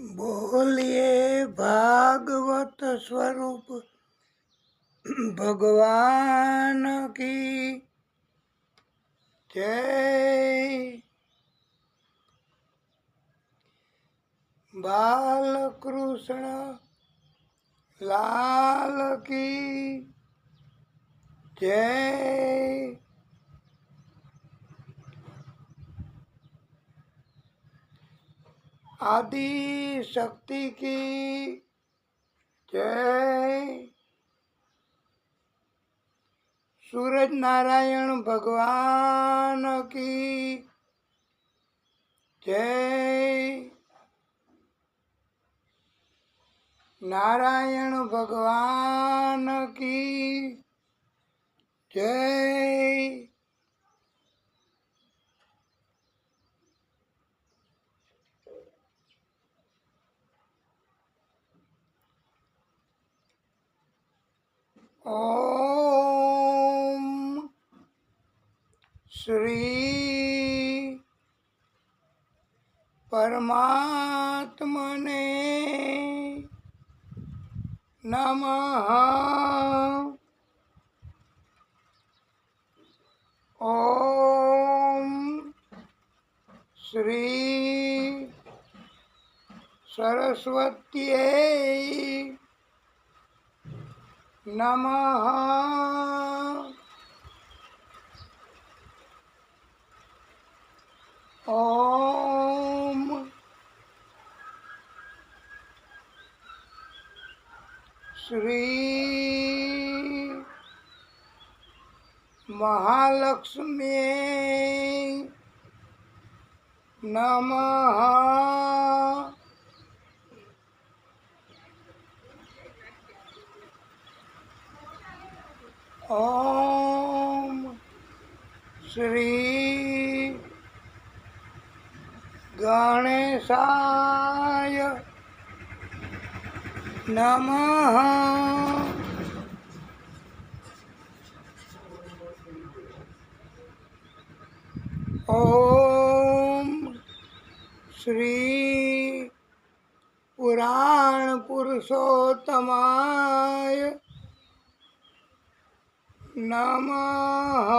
बोलिए भागवत स्वरूप भगवान की जय। बाल कृष्ण लाल की जय। आदि शक्ति की जय। सूरज नारायण भगवान की जय। नारायण भगवान की जय। ओम श्री परमात्मने नमः। ओम श्री सरस्वत्यै नमः। ओम श्री महालक्ष्म्यै नमः। ओम श्री गणेशाय नमः। ओम श्री पुराण पुरुषोत्तमाय नमः।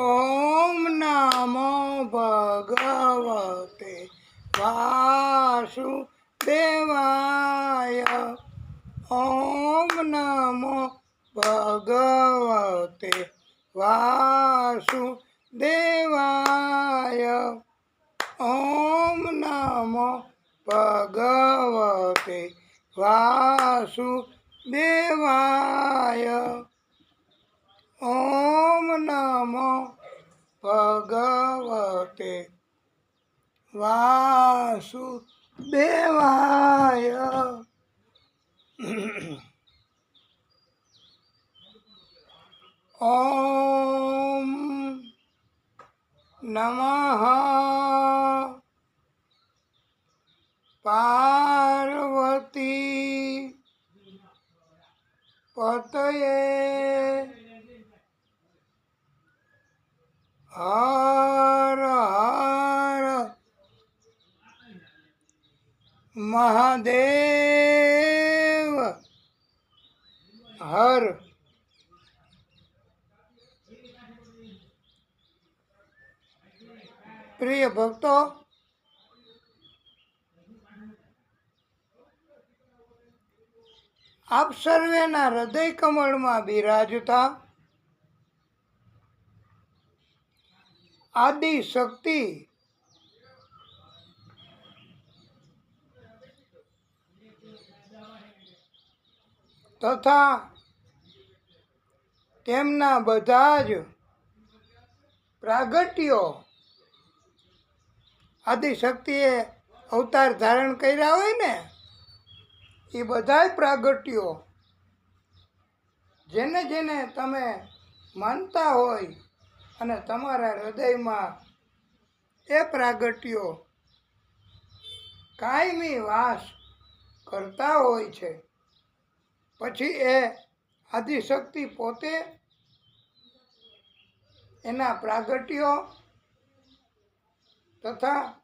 ओम नमो भगवते वासुदेवाय। ओम नमो भगवते वासुदेवाय। ओम नमो भगवते वासुदेवाय। ओम नमो भगवते वासुदेवाय। ओम नमः पार्वती पतये हर हर महादेव हर। प्रिय भक्तो, આપ સર્વેના હૃદય કમળમાં બિરાજતા આદિ શક્તિ તથા તેમના બધા જ પ્રાગટ્યો, આદિશક્તિએ અવતાર ધારણ કર્યા હોય ને, એ બધાય પ્રાગટ્યો જેને જેને તમે માનતા હોય અને તમારા હૃદયમાં એ પ્રાગટ્યો કાયમી વાસ કરતા હોય છે, પછી એ આદિશક્તિ પોતે એના પ્રાગટ્યો તથા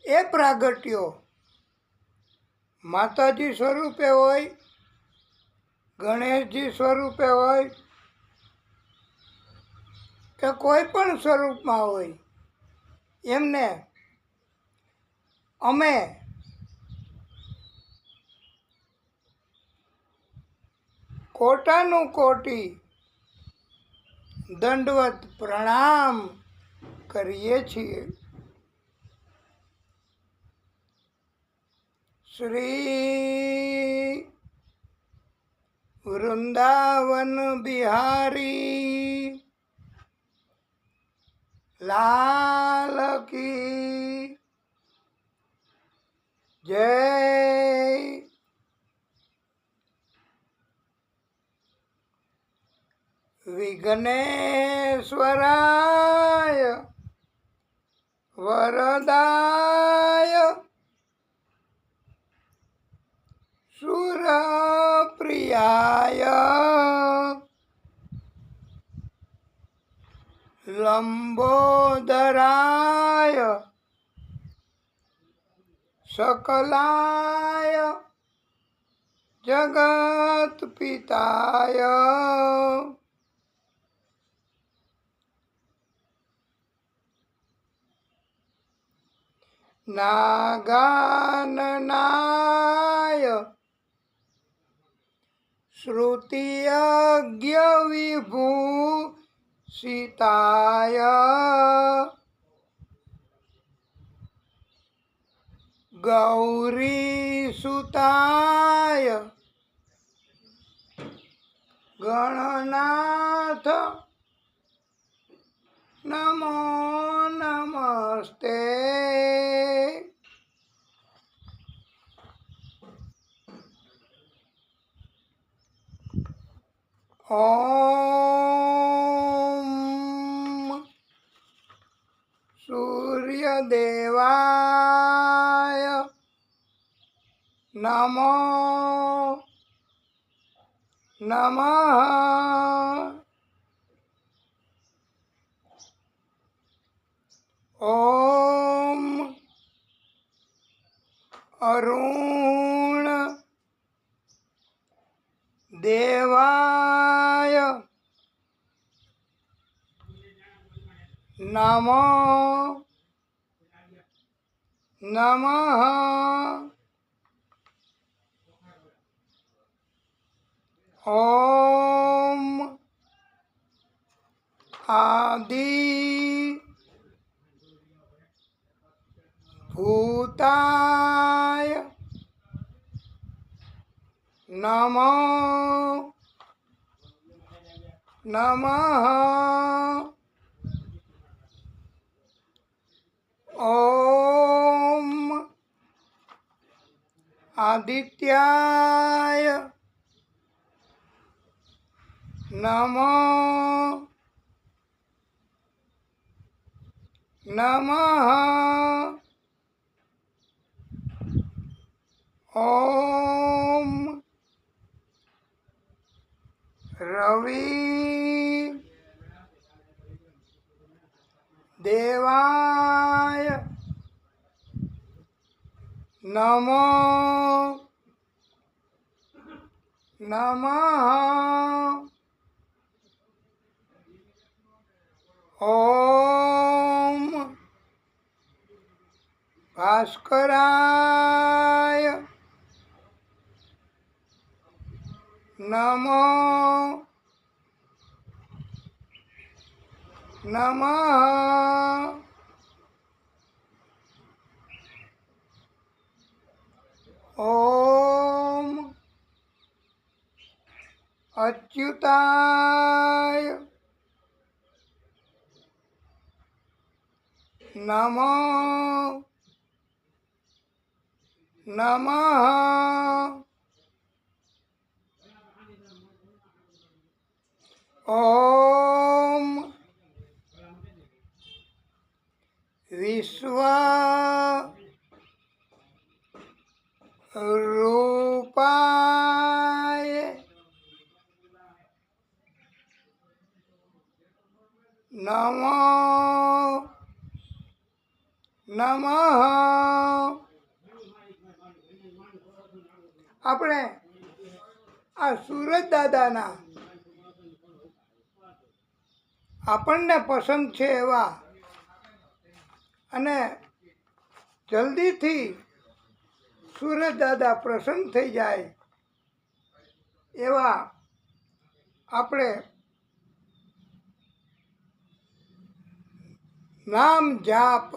એ પ્રાગટ્યો માતાજી સ્વરૂપે હોય, ગણેશજી સ્વરૂપે હોય કે કોઈ પણ સ્વરૂપમાં હોય, એમને અમે કોટાનું કોટી દંડવત પ્રણામ કરીએ છીએ. શ્રી વૃંદાવન બિહારી લાલ કી જય. વિઘ્નેશ્વરાય વરદાય સુરપ્રિયાય લંબોદરાય સકલાય જગત્પિતાય નાગાનનાય શ્રુતિયજ્ઞ વિભૂષિતાય ગૌરીસુતાય ગણનાથ નમો નમસ્તે. ઓમ સૂર્યદેવાય નમો નમઃ. ઓમ અરુણ દેવાય નમો નમઃ. ઓમ આદિ ભૂતાય નમો નમઃ. ઓમ આદિત્યાય નમો નમઃ. ઓમ રવિ દેવાય નમો નમઃ. ઓમ ભાસ્કરાય નમો નમઃ. ઓમ અચ્યુતાય નમો નમઃ. ઓમ વિશ્વ રૂપાય નમો નમઃ. આપણે આ સુરત દાદાના આપણને પસંદ છે એવા અને જલ્દીથી સુરત દાદા પ્રસન્ન થઈ જાય એવા આપણે નામ જાપ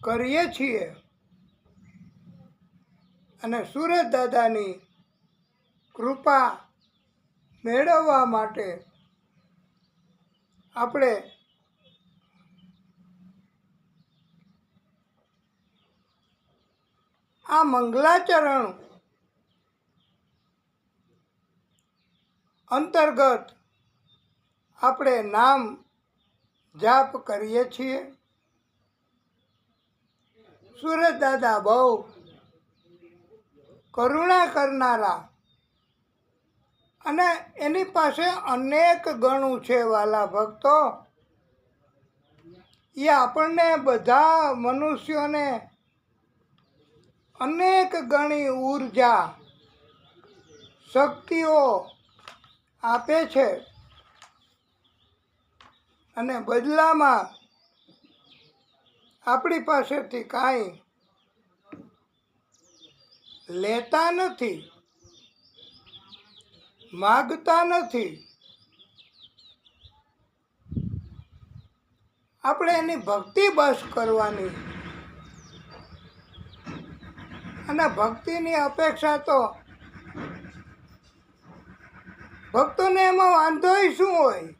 કરીએ છીએ અને સુરત દાદાની કૃપા મેળવવા માટે આપણે આ મંગલાચરણ અંતર્ગત આપણે નામ જાપ કરીએ છીએ. સુરત દાદા બહુ કરુણા કરનારા અને એની પાસે અનેક ગણું છે વાલા ભક્તો. એ આપણને બધા મનુષ્યોને અનેક ગણી ઉર્જા શક્તિઓ આપે છે અને બદલામાં આપણી પાસેથી કાંઈ લેતા નથી, માગતા નથી. આપણે એની ભક્તિ બસ કરવાની અને ભક્તિની અપેક્ષા તો ભક્તોને એમાં વાંધોય શું હોય?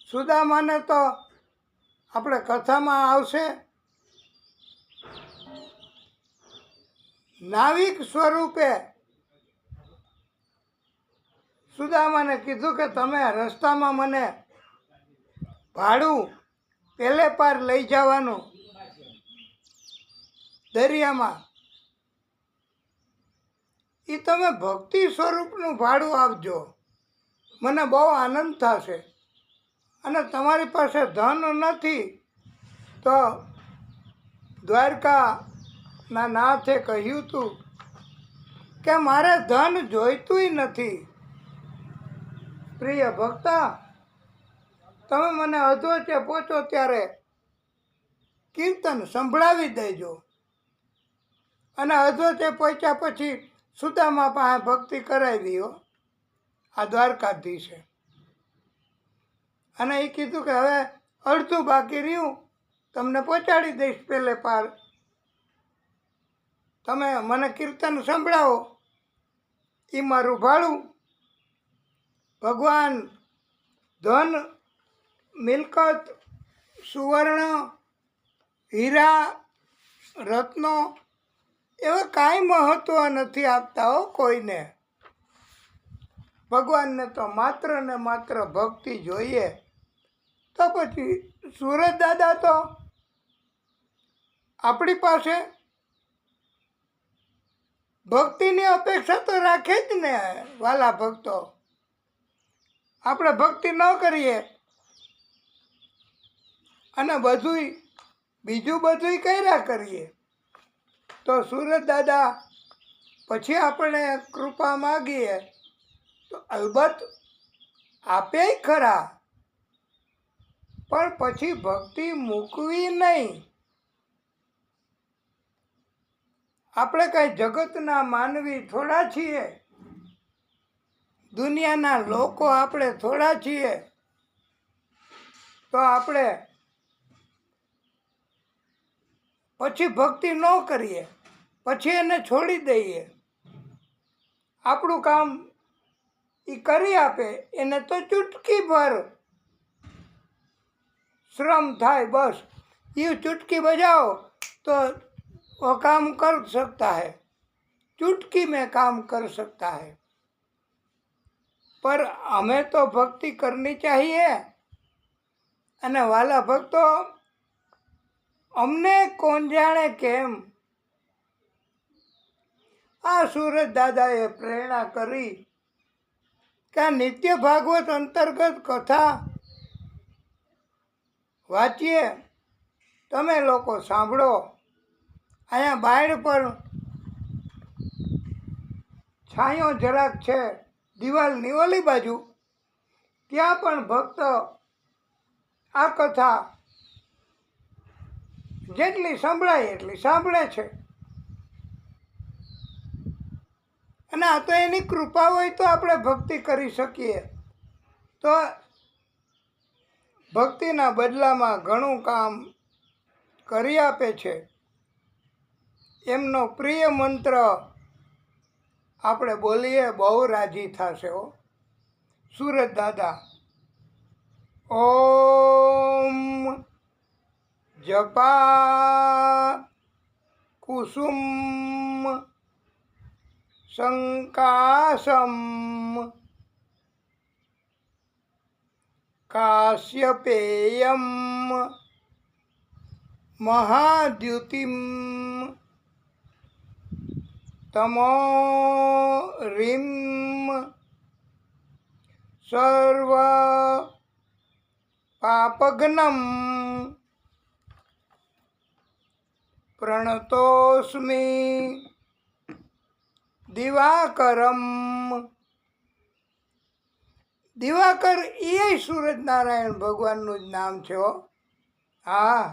સુદામાને તો આપણે કથામાં આવશે નાવિક સ્વરૂપે સુદામાને કીધું કે તમે રસ્તામાં મને ભાડું પેલે પાર લઈ જવાનું દરિયામાં, એ તમે ભક્તિ સ્વરૂપનું ભાડું આપજો, મને બહુ આનંદ થશે. અને તમારી પાસે ધન નથી તો દ્વારકાના નાથે કહ્યું હતું કે મારે ધન જોઈતુંય નથી. પ્રિય ભક્તા, તમે મને અધવચ્ચે પહોંચો ત્યારે કીર્તન સંભળાવી દેજો. અને અધવચ્ચે પહોંચ્યા પછી સુદામા પાસે ભક્તિ કરાવી હો આ દ્વારકાધીશે. અને એ કીધું કે હવે અડધું બાકી રહ્યું, તમને પહોંચાડી દઈશ પેલે પાર, તમે મને કીર્તન સંભળાવો, એ મારું ભાડું. ભગવાન ધન, મિલકત, સુવર્ણ, હીરા, રત્નો એવા કાંઈ મહત્વ નથી આપતા હો કોઈને. ભગવાનને તો માત્ર ને માત્ર ભક્તિ જોઈએ. તો પછી સુરત દાદા તો આપણી પાસે ભક્તિની અપેક્ષા તો રાખે જ ને વાલા ભક્તો. આપણે ભક્તિ ન કરીએ અને બીજું બધું કર્યા કરીએ તો સુરત દાદા પછી આપણે કૃપા માગીએ તો અલબત્ત આપે ખરા, પણ પછી ભક્તિ મૂકવી નહીં. આપણે કાંઈ જગતના માનવી થોડા છીએ, દુનિયાના લોકો આપણે થોડા છીએ. તો આપણે પછી ભક્તિ ન કરીએ, પછી એને છોડી દઈએ. આપણું કામ એ કરી આપે, એને તો ચૂટકી ભર શ્રમ થાય, બસ ये चुटकी बजाओ तो वो काम कर सकता है, चुटकी में काम कर सकता है. पर हमें तो भक्ति करनी चाहिए. અને વાલા ભક્તો, અમને કોણ જાણે કેમ આ સુરત દાદાએ પ્રેરણા કરી કે આ નિત્ય ભાગવત અંતર્ગત કથા વાંચીએ, તમે લોકો સાંભળો. અહીંયા બાયડ પર છાંયો જરાક છે દિવાલની ઓલી બાજુ, ત્યાં પણ ભક્ત આ કથા જેટલી સંભળાય એટલી સાંભળે છે. અને આ તો એની કૃપા હોય તો આપણે ભક્તિ કરી શકીએ. તો ભક્તિના બદલામાં ઘણું કામ કરી આપે છે. એમનો પ્રિય મંત્ર આપણે બોલીએ, બહુ રાજી થશે હો સુરત દાદા. ઓમ જપા કુસુમ સંકાસમ કાશ્યપેયમ મહાદ્યુતિમ તમોરીમ સર્વ પાપઘ્નમ પ્રણતોસ્મિ દિવાકરમ. દિવાકર એ સૂરજનારાયણ ભગવાનનું જ નામ છે હો. હા,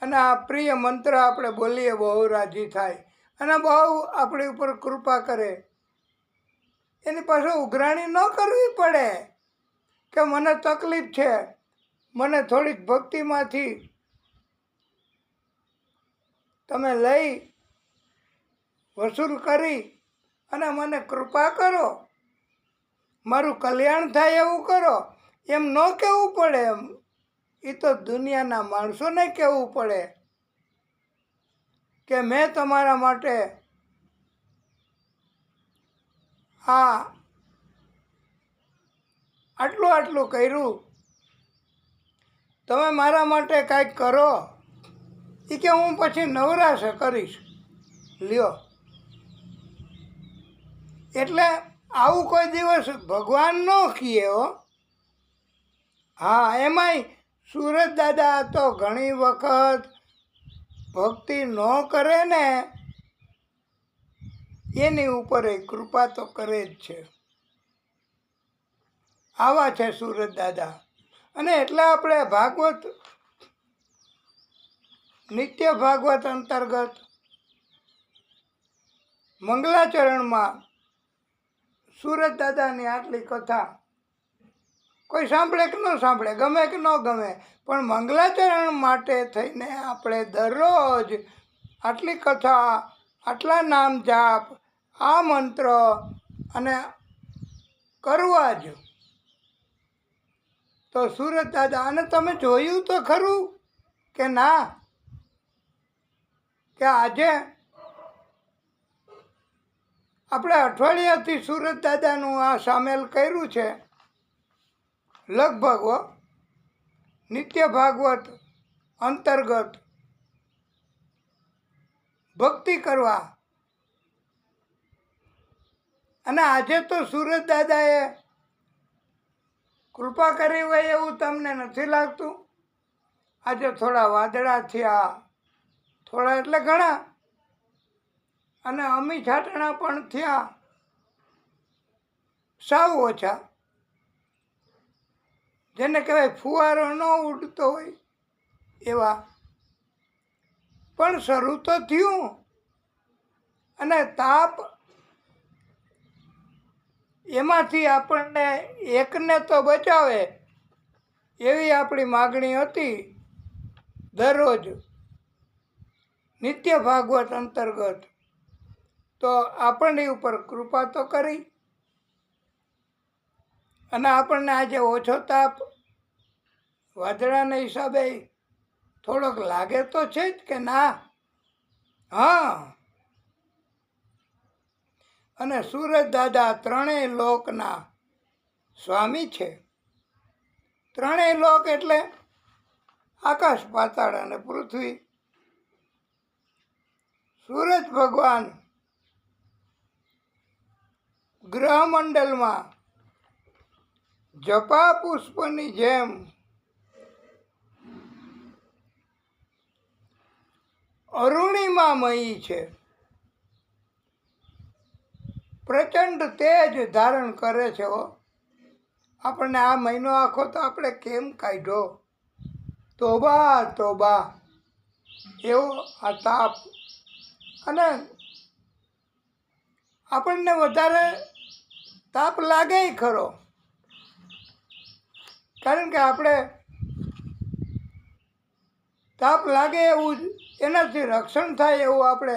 અને આ પ્રિય મંત્ર આપણે બોલીએ, બહુ રાજી થાય અને બહુ આપણી ઉપર કૃપા કરે. એની પાસે ઉઘરાણી ન કરવી પડે કે મને તકલીફ છે, મને થોડીક ભક્તિમાંથી તમે લઈ વસૂલ કરી અને મને કૃપા કરો, મારું કલ્યાણ થાય એવું કરો, એમ ન કહેવું પડે. એમ એ તો દુનિયાના માણસોને કહેવું પડે કે મેં તમારા માટે આટલું આટલું કર્યું, તમે મારા માટે કાંઈક કરો. એ કે હું પછી નવરાશે કરીશ, લ્યો. એટલે આવું કોઈ દિવસ ભગવાન ન કહે હો. હા, એમાંય સુરત દાદા તો ઘણી વખત ભક્તિ ન કરે ને એની ઉપર એ કૃપા તો કરે જ છે. આવા છે સુરત દાદા. અને એટલે આપણે ભાગવત, નિત્ય ભાગવત અંતર્ગત મંગલાચરણમાં સુરત દાદાની આટલી કથા કોઈ સાંભળે કે ન સાંભળે, ગમે કે ન ગમે, પણ મંગલાચરણ માટે થઈને આપણે દરરોજ આટલી કથા, આટલા નામ જાપ, આ મંત્ર અને કરવા જ. તો સુરત દાદા, અને તમે જોયું તો ખરું કે ના, કે આજે આપણે અઠવાડિયાથી સુરત દાદાનું આ સામેલ કર્યું છે. લગભગ નિત્ય ભાગવત અંતર્ગત ભક્તિ કરવા. અને આજે તો સુરત દાદાએ કૃપા કરી હોય એવું તમને નથી લાગતું? આજે થોડા વાદળા થયા, થોડા એટલે ઘણા, અને અમી છાંટણા પણ થયા, સાવ ઓછા. જેને કહેવાય ફુવારો ન ઉડતો હોય એવા, પણ શરૂ તો થયું. અને તાપ એમાંથી આપણને એકને તો બચાવે એવી આપણી માગણી હતી. દરરોજ નિત્ય ભાગવત અંતર્ગત તો આપણી ઉપર કૃપા તો કરી, અને આપણને આજે ઓછો તાપ વાદળાના હિસાબે થોડોક લાગે તો છે જ કે ના. હા, અને સુરત દાદા ત્રણેય લોકના સ્વામી છે. ત્રણેય લોક એટલે આકાશ, પાતાળ અને પૃથ્વી. સૂરજ ભગવાન ગ્રહમંડળમાં જપા પુષ્પની જેમ અરુણિમામયી છે. પ્રચંડ તેજ ધારણ કરે છે. આપણને આ મહિનો આખો તો આપણે કેમ કાઢ્યો? તોબા તોબા એવો આ તાપ. અને આપણને વધારે તાપ લાગે ખરો, કારણ કે આપણે તાપ લાગે એવું એનાથી રક્ષણ થાય એવું આપણે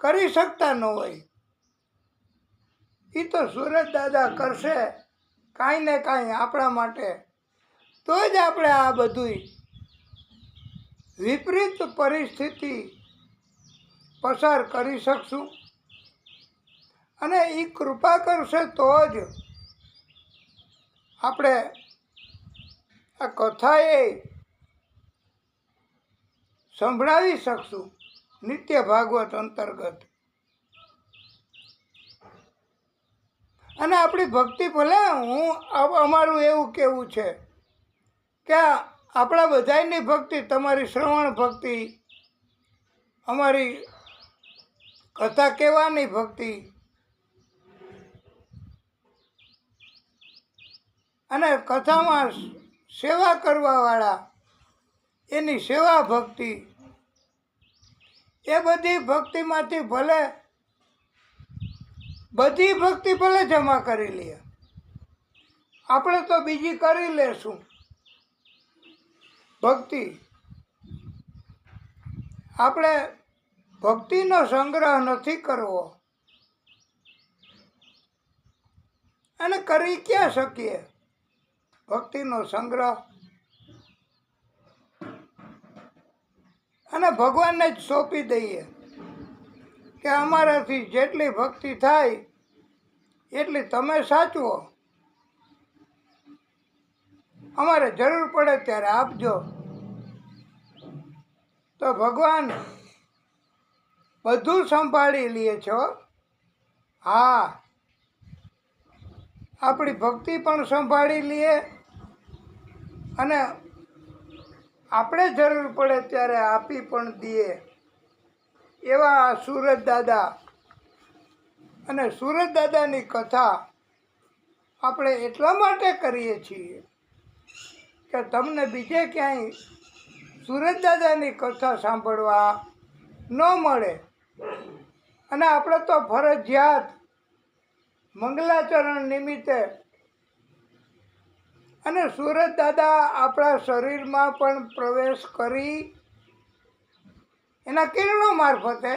કરી શકતા ન હોય. એ તો સૂરજ દાદા કરશે કાંઈ ને કાંઈ આપણા માટે, તો જ આપણે આ બધું વિપરીત પરિસ્થિતિ પસાર કરી શકશું. અને એ કૃપા કરશે તો જ આપણે આ કથાએ સંભળાવી શકશું નિત્ય ભાગવત અંતર્ગત. અને આપણી ભક્તિ ભલે અમારું એવું કહેવું છે કે આપણા બધાની ભક્તિ, તમારી શ્રવણ ભક્તિ, અમારી કથા કહેવાની ભક્તિ અને કથામાં સેવા કરવાવાળા એની સેવા ભક્તિ, એ બધી ભક્તિમાંથી બધી ભક્તિ ભલે જમા કરી લે, આપણે તો બીજી કરી લેશું ભક્તિ. આપણે ભક્તિનો સંગ્રહ નથી કરવો, અને કરી ક્યાં શકીએ ભક્તિનો સંગ્રહ? અને ભગવાનને જ સોંપી દઈએ કે અમારાથી જેટલી ભક્તિ થાય એટલી તમે સાચવો, અમારે જરૂર પડે ત્યારે આપજો. તો ભગવાન બધું સંભાળી લે છો. હા, આપણી ભક્તિ પણ સંભાળી લઈએ અને આપણે જરૂર પડે ત્યારે આપી પણ દઈએ. એવા સૂરજ દાદા અને સૂરજ દાદાની કથા આપણે એટલા માટે કરીએ છીએ કે તમને બીજે ક્યાંય સૂરજ દાદાની કથા સાંભળવા ન મળે. અને આપણે તો ફરજિયાત મંગલાચરણ નિમિત્તે અને સૂરજ દાદા આપણા શરીરમાં પણ પ્રવેશ કરી એના કિરણો મારફતે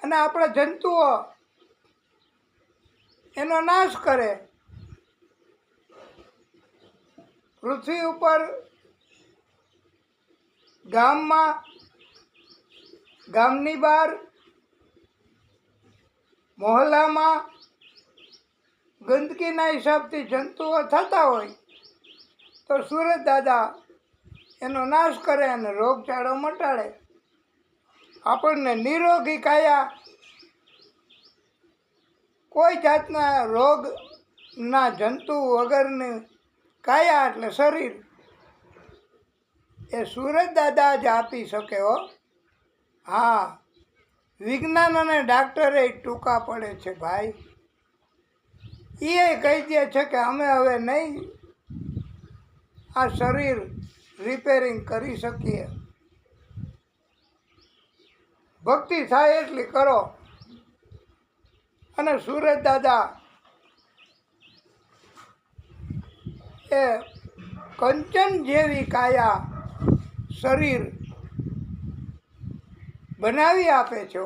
અને આપણા જંતુઓ એનો નાશ કરે. પૃથ્વી ઉપર ગામમાં, ગામની બહાર, મોહલ્લામાં ગંદકીના હિસાબથી જંતુઓ થતા હોય તો સૂરજ દાદા એનો નાશ કરે અને રોગચાળો મટાડે. આપણને નિરોગી કાયા, કોઈ જાતના રોગના જંતુ વગરની કાયા એટલે શરીર એ સૂરજ દાદા જ આપી શકે. હો હા, વિજ્ઞાન અને ડાક્ટરે ટૂંકા પડે છે ભાઈ. એ કહી દે છે કે અમે હવે નહીં આ શરીર રિપેરિંગ કરી શકીએ. ભક્તિ થાય એટલી કરો. અને સૂરજ દાદા એ કંચન જેવી કાયા, શરીર બનાવી આપે છો.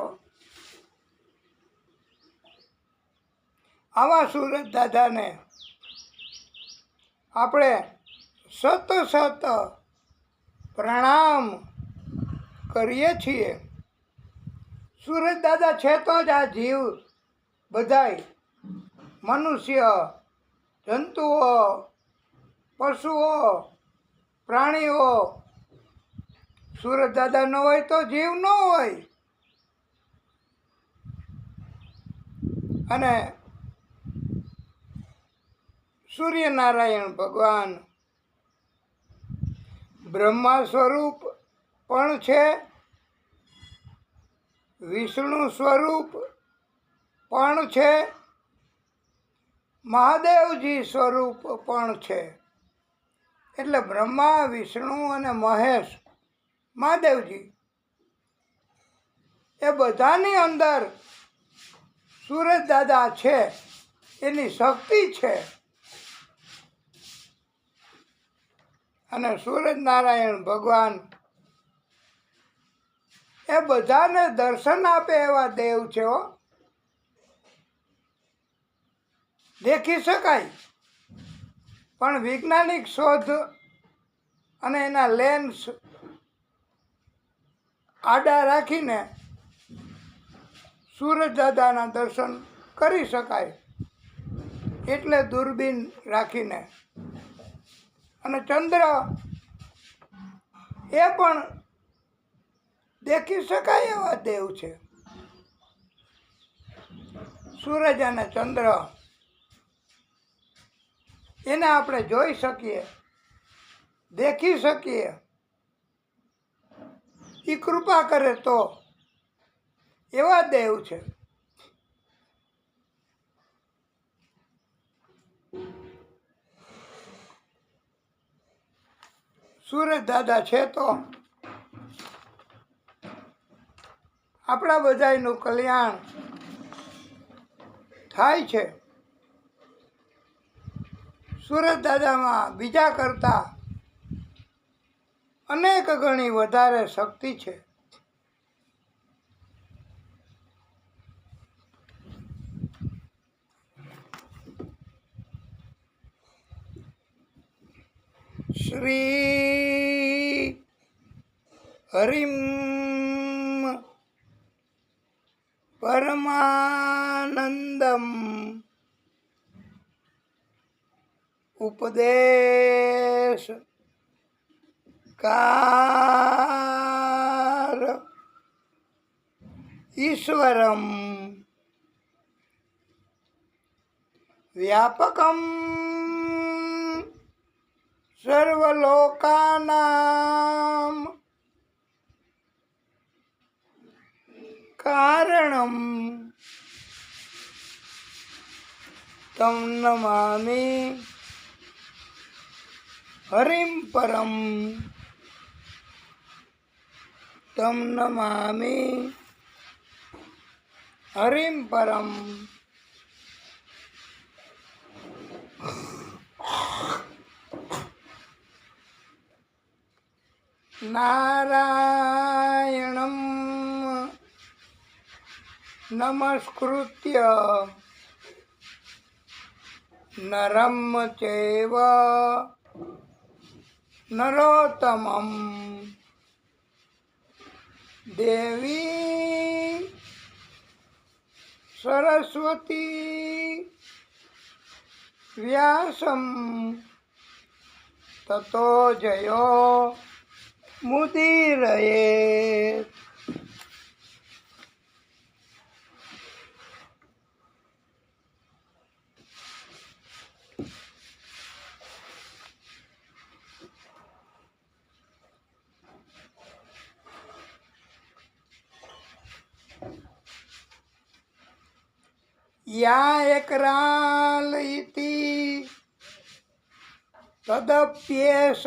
આવા સૂરજ દાદાને આપણે સત પ્રણામ કરીએ છીએ. સૂરજ દાદા છે તો જ આ જીવ બધાય, મનુષ્ય, જંતુઓ, પશુઓ, પ્રાણીઓ, સૂરજ દાદા ન હોય તો જીવ ન હોય. અને સૂર્યનારાયણ ભગવાન બ્રહ્મા સ્વરૂપ પણ છે, વિષ્ણુ સ્વરૂપ પણ છે, મહાદેવજી સ્વરૂપ પણ છે. એટલે બ્રહ્મા, વિષ્ણુ અને મહેશ મહાદેવજી એ બધાની અંદર સૂરજ દાદા છે, એની શક્તિ છે. અને સૂરજનારાયણ ભગવાન એ બધાને દર્શન આપે એવા દેવ છે. દેખી શકાય, પણ વૈજ્ઞાનિક શોધ અને એના લેન્સ આડા રાખીને સૂરજ દાદાના દર્શન કરી શકાય, એટલે દૂરબીન રાખીને. અને ચંદ્ર એ પણ દેખી શકાય એવા દેવ છે. સૂરજ અને ચંદ્ર એને આપણે જોઈ શકીએ, દેખી શકીએ. એ કૃપા કરે તો એવા દેવ છે. સૂરજ દાદા છે તો આપણા બધાનું કલ્યાણ થાય છે. સૂરજ દાદામાં બીજા કરતાં અનેક ગણી વધારે શક્તિ છે. શ્રી હરિમ પરમાનંદમ ઉપદેશ કાર ઈશ્વરમ વ્યાપકમ સર્વલોકાનામ કારણમ તમ નમામિ હરિમ પરમ તમ નમામિ હરિમ પરમ. નારાયણમ નમસ્કૃત્ય નરમ ચૈવ નરોત્તમં દેવી સરસ્વતી વ્યાસમ તતો જયો મુદીરયે. યા એકરાલ ઇતિ તદપ્યેષ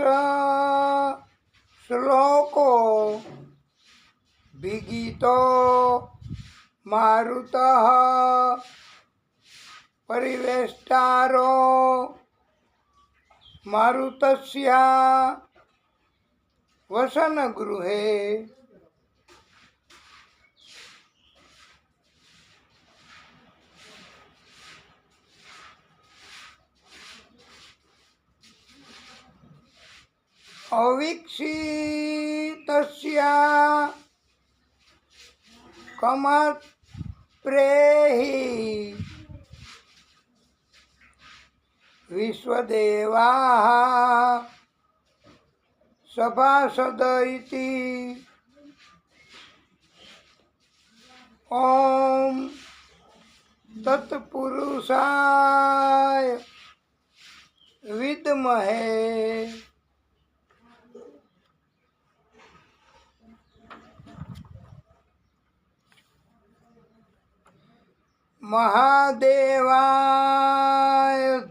શ્લોકો વિગીતો મારુતઃ પરિવેષ્ટારો મારુતસ્યા વસન ગૃહે. અવિક્ષિતસ્યા કમત પ્રેહી વિશ્વદેવા સભાસદ ઇતિ. ઓમ તત્પુરુષાય महे। महादेवाय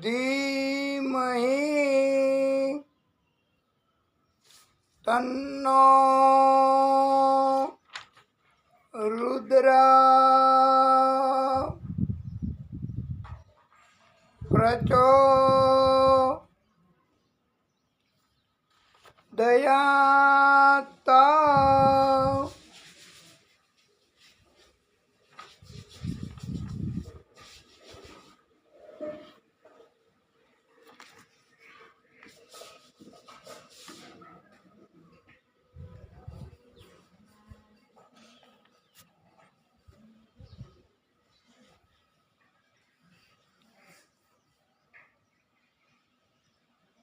धीमहि तन्नो रुद्र प्रचोदयात्।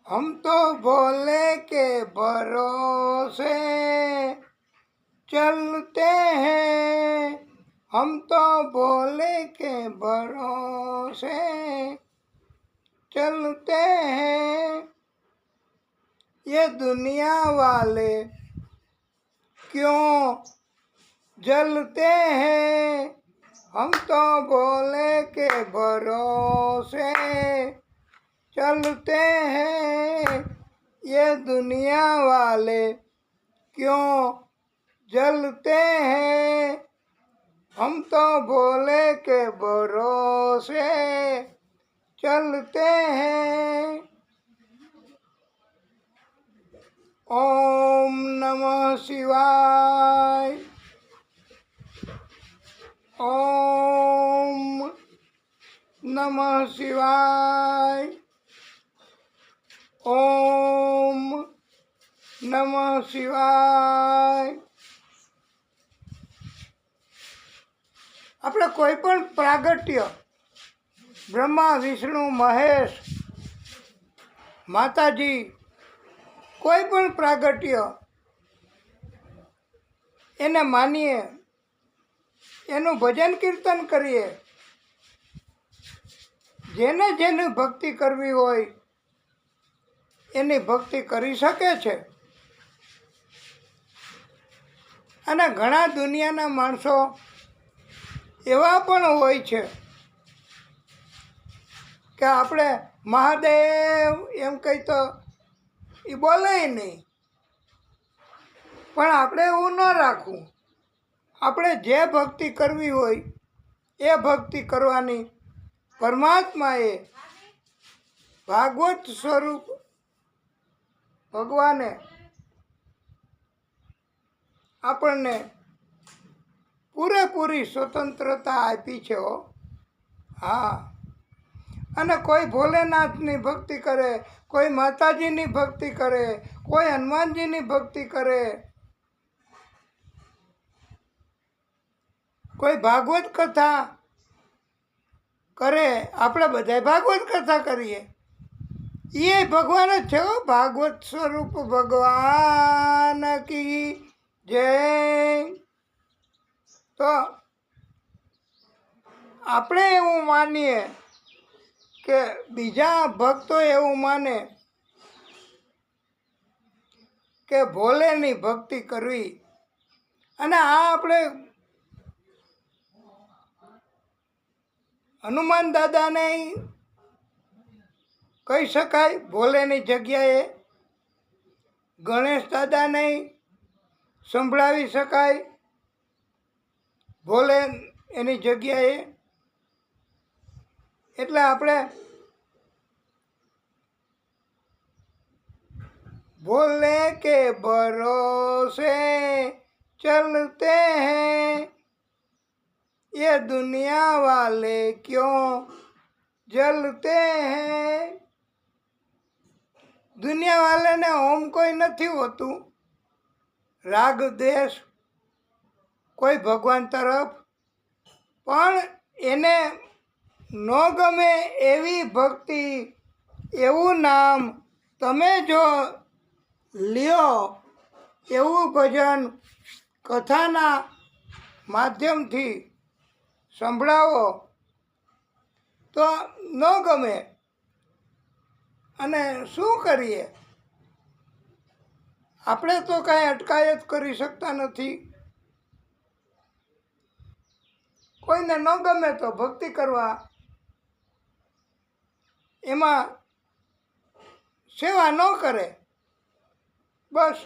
हम तो भोले के भरोसे चलते हैं, हम तो भोले के भरोसे चलते हैं। ये दुनिया वाले क्यों जलते हैं, हम तो भोले के भरोसे चलते हैं। ये दुनिया वाले क्यों जलते हैं, हम तो भोले के भरोसे चलते हैं। ओम नमः शिवाय। ओम नमः शिवाय। ओम नमः शिवाय। આપણે કોઈ પણ પ્રાગટ્ય બ્રહ્મા વિષ્ણુ મહેશ માતાજી કોઈ પણ પ્રાગટ્ય એને માનીએ, એનું ભજન કીર્તન કરીએ, જેને જેની ભક્તિ કરવી હોય એની ભક્તિ કરી શકે છે। અને ઘણા દુનિયાના માણસો એવા પણ હોય છે કે આપણે મહાદેવ એમ કહી તો એ બોલે નહીં, પણ આપણે એવું ન રાખવું। આપણે જે ભક્તિ કરવી હોય એ ભક્તિ કરવાની। પરમાત્માએ ભાગવત સ્વરૂપ ભગવાને આપણને પૂરેપૂરી સ્વતંત્રતા આપી છે હો। હા, અને કોઈ ભોલેનાથની ભક્તિ કરે, કોઈ માતાજીની ભક્તિ કરે, કોઈ હનુમાનજીની ભક્તિ કરે, કોઈ ભાગવત કથા કરે। આપણે બધાય ભાગવત કથા કરીએ, એ ભગવાન જ છે હો। ભાગવત સ્વરૂપ ભગવાન કી જય। તો આપણે એવું માનીએ કે બીજા ભક્તો એવું માને કે ભોલેની ભક્તિ કરવી, અને આ આપણે હનુમાન દાદાને કહી શકાય ભોલેની જગ્યાએ, ગણેશ દાદાને સંભળાવી શકાય ભોલે એની જગ્યાએ। એટલે આપણે भोले के भरोसे चलते हैं, ये दुनिया वाले क्यों जलते हैं। दुनिया वाले ने ओम कोई नहीं होतु, राग देश कोई भगवान तरफ, पण एने न गमे एवी भक्ति एवं नाम तमे जो लियो, एवं भजन कथाना माध्यम थी संभळावो तो न गमे। અને શું કરીએ? આપણે તો કાંઈ અટકાયત કરી શકતા નથી. કોઈને ન ગમે તો ભક્તિ કરવા, એમાં સેવા ન કરે, બસ.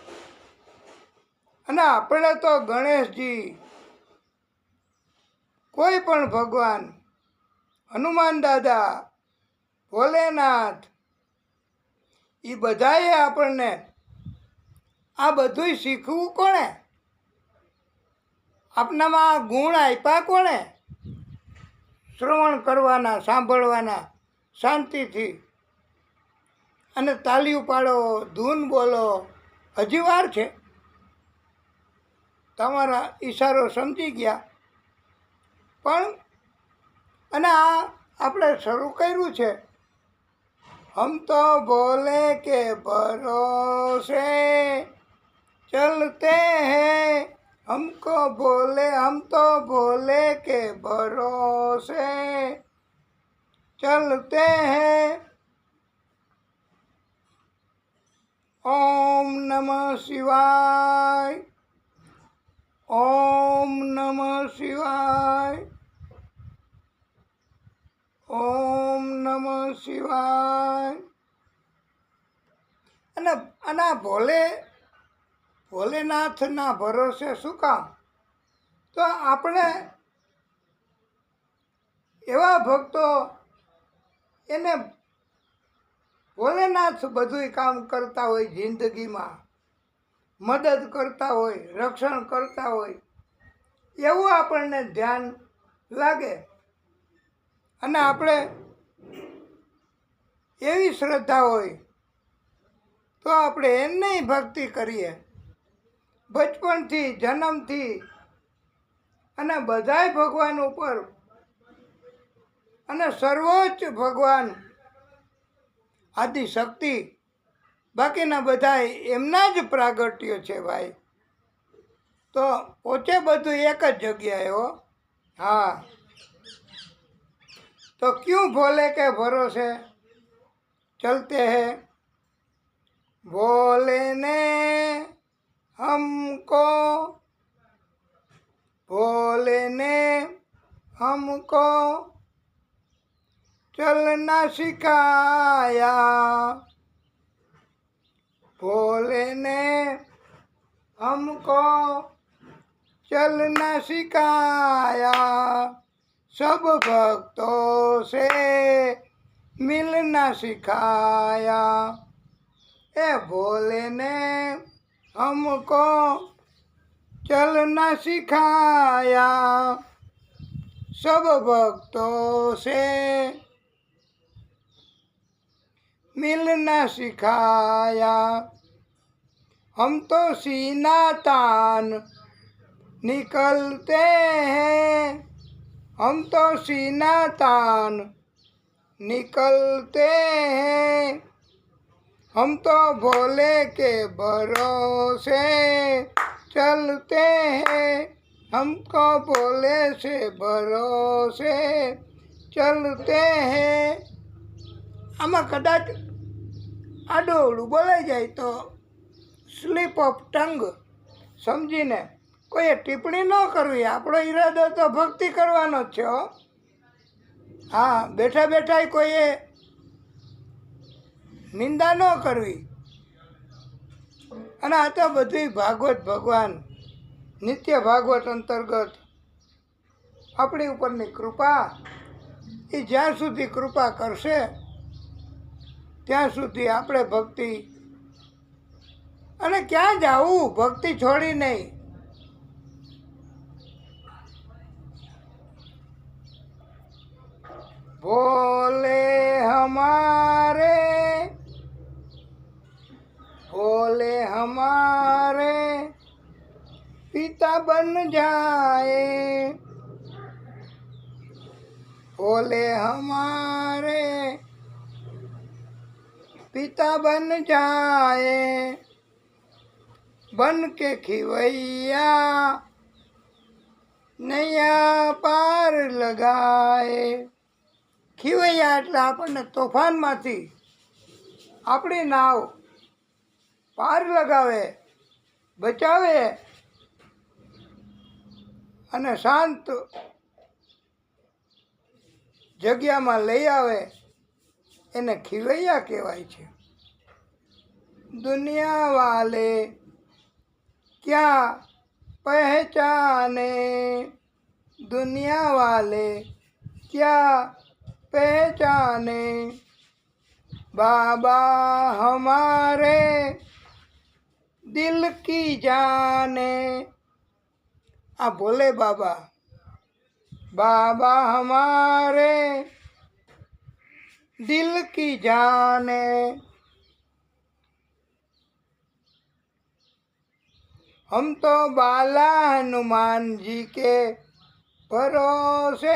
અને આપણે તો ગણેશજી, કોઈ પણ ભગવાન, હનુમાન દાદા, ભોલેનાથ, એ બધાએ આપણને આ બધુંય શીખવું કોણે? આપણામાં ગુણ આપ્યા કોણે? શ્રવણ કરવાના, સાંભળવાના, શાંતિથી, અને તાલીઓ પાડો, ધૂન બોલો. હજી વાર છે, તમારા ઈશારો સમજી ગયા. પણ અને આ આપણે શરૂ કર્યું છે, હમ તો ભોલે કે ભરોસે ચલતે હૈ, हमको बोले हम तो भोले के भरोसे चलते हैं. ओम नमः शिवाय, ओम नमः शिवाय, ઓમ નમઃ શિવાય. અને આના ભોલેનાથના ભરોસે શું કામ? તો આપણે એવા ભક્તો, એને ભોલેનાથ બધુંય કામ કરતા હોય, જિંદગીમાં મદદ કરતા હોય, રક્ષણ કરતા હોય, એવું આપણને ધ્યાન લાગે. અને આપણે એવી શ્રદ્ધા હોય તો આપણે એની ભક્તિ કરીએ, બચપણથી, જન્મથી. અને બધાય ભગવાન ઉપર, અને સર્વોચ્ચ ભગવાન આદિશક્તિ, બાકીના બધા એમના જ પ્રાગટ્ય છે ભાઈ. તો પહોંચે બધું એક જ જગ્યાએ હો. હા, तो क्यों भोले के भरोसे चलते हैं? भोले ने हमको चलना सिखाया, भोले ने हमको चलना सिखाया, सब भक्तों से मिलना सिखाया. ए भोले ने हमको चलना सिखाया, सब भक्तों से मिलना सिखाया. हम तो सीना तान निकलते हैं, हम तो सीना तान निकलते हैं, हम तो भोले के भरोसे चलते हैं, हमको भोले से भरोसे चलते हैं. આમાં કદાચ આડોવડું બોલાઈ જાય તો સ્લીપ ઓફ ટંગ સમજીને કોઈએ ટિપ્પણી ન કરવી. આપણો ઈરાદો તો ભક્તિ કરવાનો જ છે હો. હા, બેઠા બેઠા કોઈએ નિંદા ન કરવી. અને આ તો બધું ભાગવત ભગવાન, નિત્ય ભાગવત અંતર્ગત આપણી ઉપરની કૃપા, એ જ્યાં સુધી કૃપા કરશે ત્યાં સુધી આપણે ભક્તિ. અને ક્યાં જાવું ભક્તિ છોડી નહીં? ભોલે हमारे पिता बन जाए, भोले हमारे पिता बन जाए, बन के खिवैया नैया पार लगाए. ખીવૈયા એટલે આપણને તોફાનમાંથી આપણી નાવ પાર લગાવે, બચાવે અને શાંત જગ્યામાં લઈ આવે એને ખીવૈયા કહેવાય છે. દુનિયા વાલે ક્યાં પહેચાને, दुनिया वाले क्या पहचाने, बाबा हमारे दिल की जाने. आ बोले बाबा, बाबा हमारे दिल की जाने. हम तो बाला हनुमान जी के ભરોસે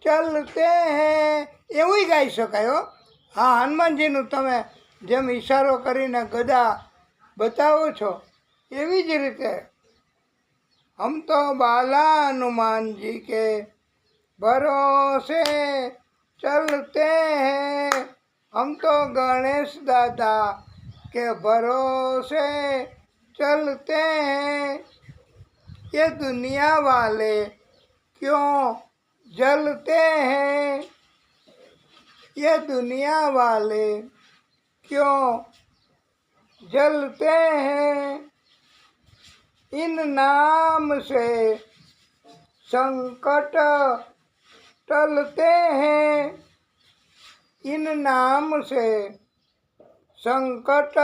ચલતે હૈ, એવું ગાઈ શકાય હો. હા, હનુમાનજીનું તમે જેમ ઈશારો કરીને ગદા બતાવો છો એવી જ રીતે હમ તો બાલા હનુમાનજી કે ભરોસે ચલતે હૈ, હમ તો ગણેશ દાદા के भरोसे चलते हैं. ये दुनिया वाले क्यों जलते हैं, ये दुनिया वाले क्यों जलते हैं. इन नाम से संकट टलते हैं, इन नाम से संकट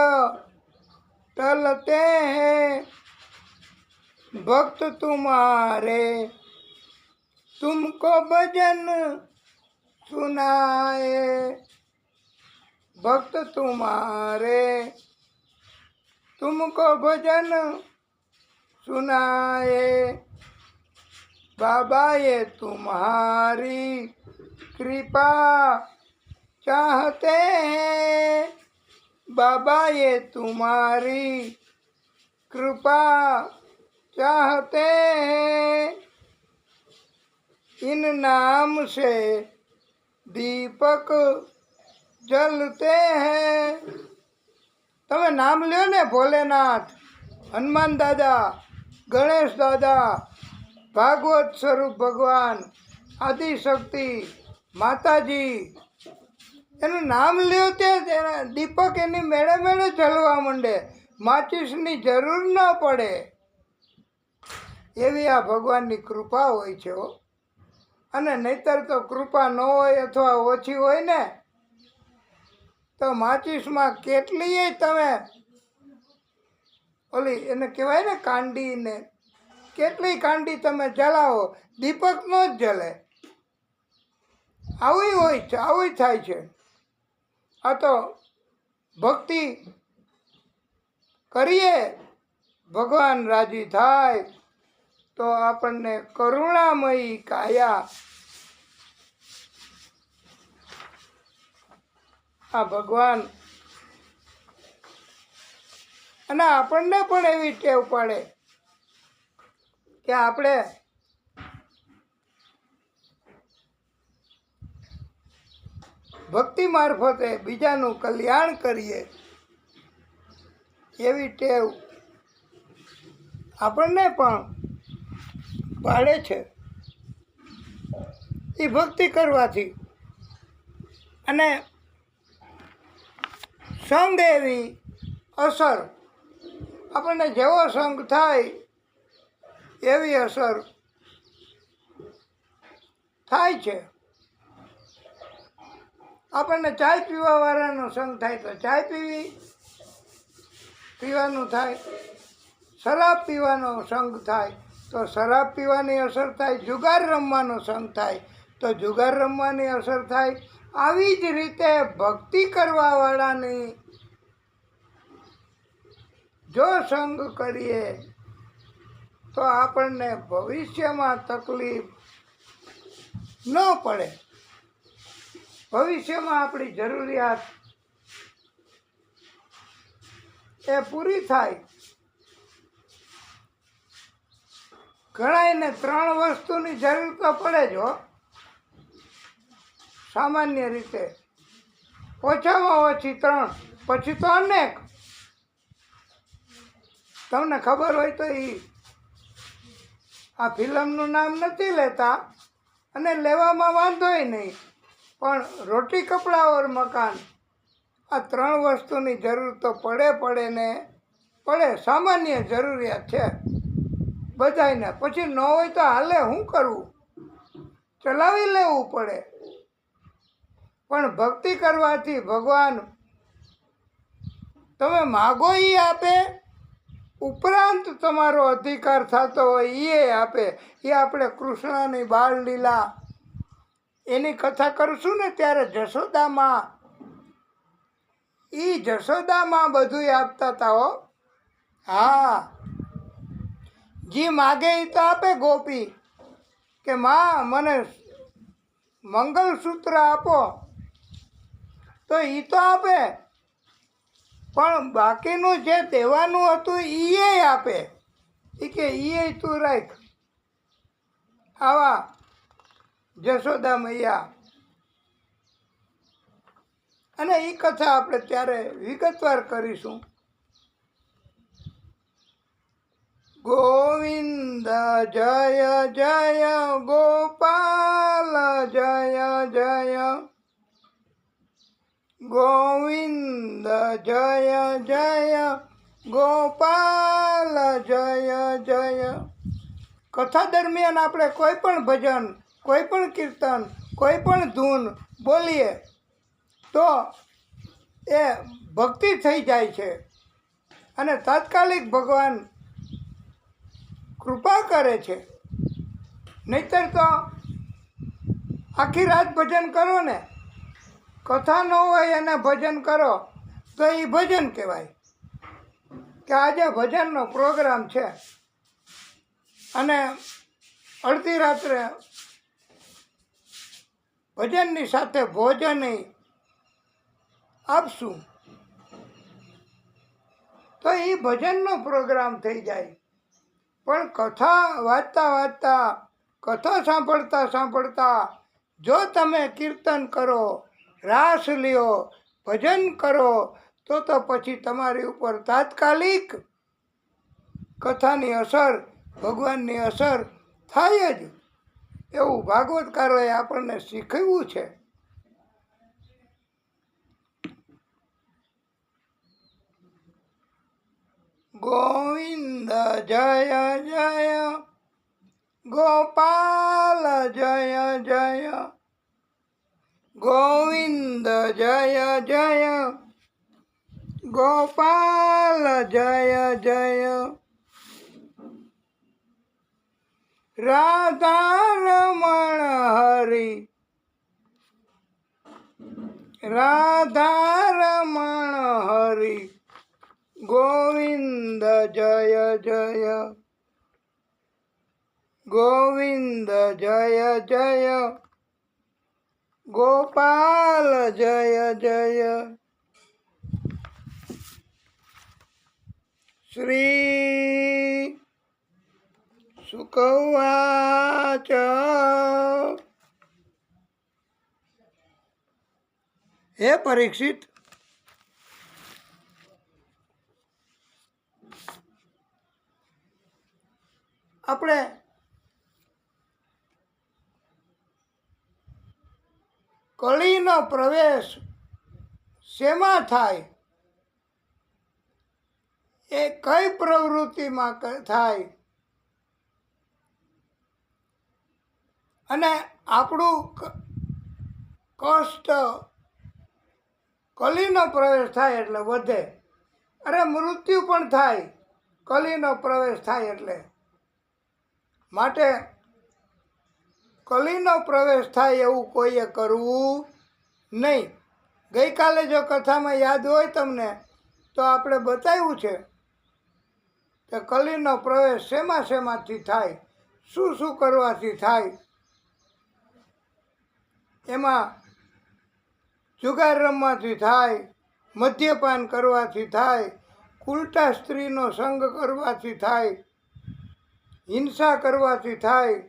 टलते हैं. भक्त तुम्हारे तुमको भजन सुनाए, भक्त तुम्हारे तुमको भजन सुनाए. बाबा ये तुम्हारी कृपा चाहते हैं, बाबा ये तुम्हारी कृपा चाहते हैं. इन नाम से दीपक जलते हैं. તમે નામ લ્યો ને, ભોલેનાથ, હનુમાન દાદા, ગણેશ દાદા, ભાગવત સ્વરૂપ ભગવાન, આદિશક્તિ માતાજી, એનું નામ લ્યો ત્યાં દીપક એની મેળે મેળે જલવા માંડે, માચીસની જરૂર ન પડે. એવી આ ભગવાનની કૃપા હોય છે હો. અને નહીતર તો કૃપા ન હોય અથવા ઓછી હોય ને તો માચીસમાં કેટલીય તમે ઓલી એને કહેવાય ને કાંડીને, કેટલી કાંડી તમે જલાવો દીપક ન જ જલે. આવું હોય છે, આવું થાય છે. આ તો ભક્તિ કરીએ, ભગવાન રાજી થાય તો આપણને કરુણામયી કાયા આ ભગવાન, અને આપણને પણ એવી ટેવ પડે કે આપણે ભક્તિ મારફતે બીજાનું કલ્યાણ કરીએ એવી ટેવ આપણને પણ પાડે છે. એ ભક્તિ કરવાથી અને સંગ એવી અસર, આપણને જેવો સંગ થાય એવી અસર થાય છે. આપણને ચાય પીવાવાળાનો સંગ થાય તો ચાય પીવાનું થાય, શરાબ પીવાનો સંગ થાય તો શરાબ પીવાની અસર થાય, જુગાર રમવાનો સંગ થાય તો જુગાર રમવાની અસર થાય. આવી જ રીતે ભક્તિ કરવાવાળાની જો સંગ કરીએ તો આપણને ભવિષ્યમાં તકલીફ ન પડે. ભવિષ્યમાં આપણી જરૂરિયાત એ પૂરી થાય. ઘણાયને 3 વસ્તુની જરૂર તો પડે જ હો સામાન્ય રીતે. ઓછામાં ઓછી 3, પછી તો અનેક. તમને ખબર હોય તો આ ફિલ્મનું નામ નથી લેતા અને લેવામાં વાંધોય નહીં, પણ રોટી કપડાં ઓર મકાન, આ 3 વસ્તુની જરૂર તો પડે ને પડે. સામાન્ય જરૂરિયાત છે બધાયને. પછી ન હોય તો હાલે, શું કરવું, ચલાવી લેવું પડે. પણ ભક્તિ કરવાથી ભગવાન તમે માગો એ આપે, ઉપરાંત તમારો અધિકાર થતો હોય એ આપે. એ આપણે કૃષ્ણની બાળ લીલા એની કથા કરશું ને ત્યારે જશોદામાં, જશોદામાં બધું આપતા હતા હો. હા, જી માગે એ તો આપે ગોપી, કે માં મને મંગલસૂત્ર આપો, તો એ તો આપે. પણ બાકીનું જે દેવાનું હતું એ આપે. એ કે એ તું રાખ. આવા જશોદા મૈયા. અને એ કથા આપણે ત્યારે વિગતવાર કરીશું. ગોવિંદ જય જય ગોપાલ જય જય, ગોવિંદ જય જય ગોપાલ જય જય. કથા દરમિયાન આપણે કોઈ પણ ભજન, કોઈ પણ કીર્તન, કોઈ પણ ધૂન બોલીએ તો એ ભક્તિ થઈ જાય છે અને તાત્કાલિક ભગવાન કૃપા કરે છે. નહીતર તો આખી રાત ભજન કરો ને, કથા ન હોય અને ભજન કરો તો એ ભજન કહેવાય કે આજે ભજનનો પ્રોગ્રામ છે અને અડધી રાત્રે ભજનની સાથે ભોજન આપશું, તો એ ભજનનો પ્રોગ્રામ થઈ જાય. પણ કથા વાંચતા કથા સાંભળતા જો તમે કીર્તન કરો, રાસ લ્યો, ભજન કરો, તો પછી તમારી ઉપર તાત્કાલિક કથાની અસર, ભગવાનની અસર થાય જ. એવું ભાગવતકારોએ આપણને શીખવ્યું છે. ગોવિંદ જય જય ગોપાલ જય જય, ગોવિંદ જય જય ગોપાલ જય જય. રાધા રમણ હરિ, રાધા રમણ હરિ, ગોવિંદ જય જય, ગોવિંદ જય જય ગોપાલ જય જય. શ્રી શુક ઉવાચ. હે પરીક્ષિત, આપણે કળીનો પ્રવેશ શેમાં થાય, એ કઈ પ્રવૃત્તિમાં થાય, અને આપણું કષ્ટ, કલીનો પ્રવેશ થાય એટલે વધે. અરે મૃત્યુ પણ થાય કલીનો પ્રવેશ થાય એટલે. માટે કલીનો પ્રવેશ થાય એવું કોઈએ કરવું નહીં. ગઈકાલે જો કથામાં યાદ હોય તમને, તો આપણે બતાવ્યું છે કે કલીનો પ્રવેશ શેમાંથી થાય, શું કરવાથી થાય. એમાં જુગાર રમવાથી થાય, મદ્યપાન કરવાથી થાય, ઉલટા સ્ત્રીનો સંગ કરવાથી થાય, હિંસા કરવાથી થાય,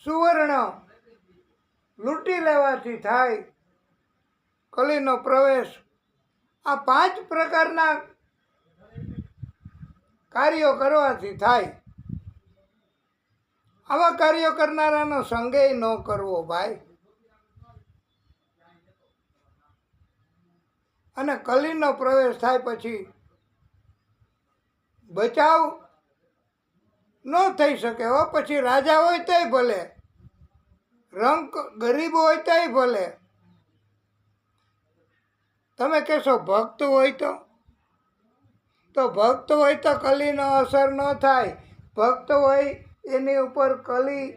સુવર્ણ લૂંટી લેવાથી થાય, કલીનો પ્રવેશ, આ 5 પ્રકારના કાર્યો કરવાથી થાય. આવા કાર્યો કરનારાનો સંગેય ન કરવો ભાઈ. અને કલીનો પ્રવેશ થાય પછી બચાવ ન થઈ શકે. હો પછી રાજા હોય તોય ભલે, રંક ગરીબ હોય તોય ભલે. તમે કહેશો ભક્ત હોય તો ભક્ત હોય તો કલીનો અસર ન થાય. ભક્ત હોય એની ઉપર કલી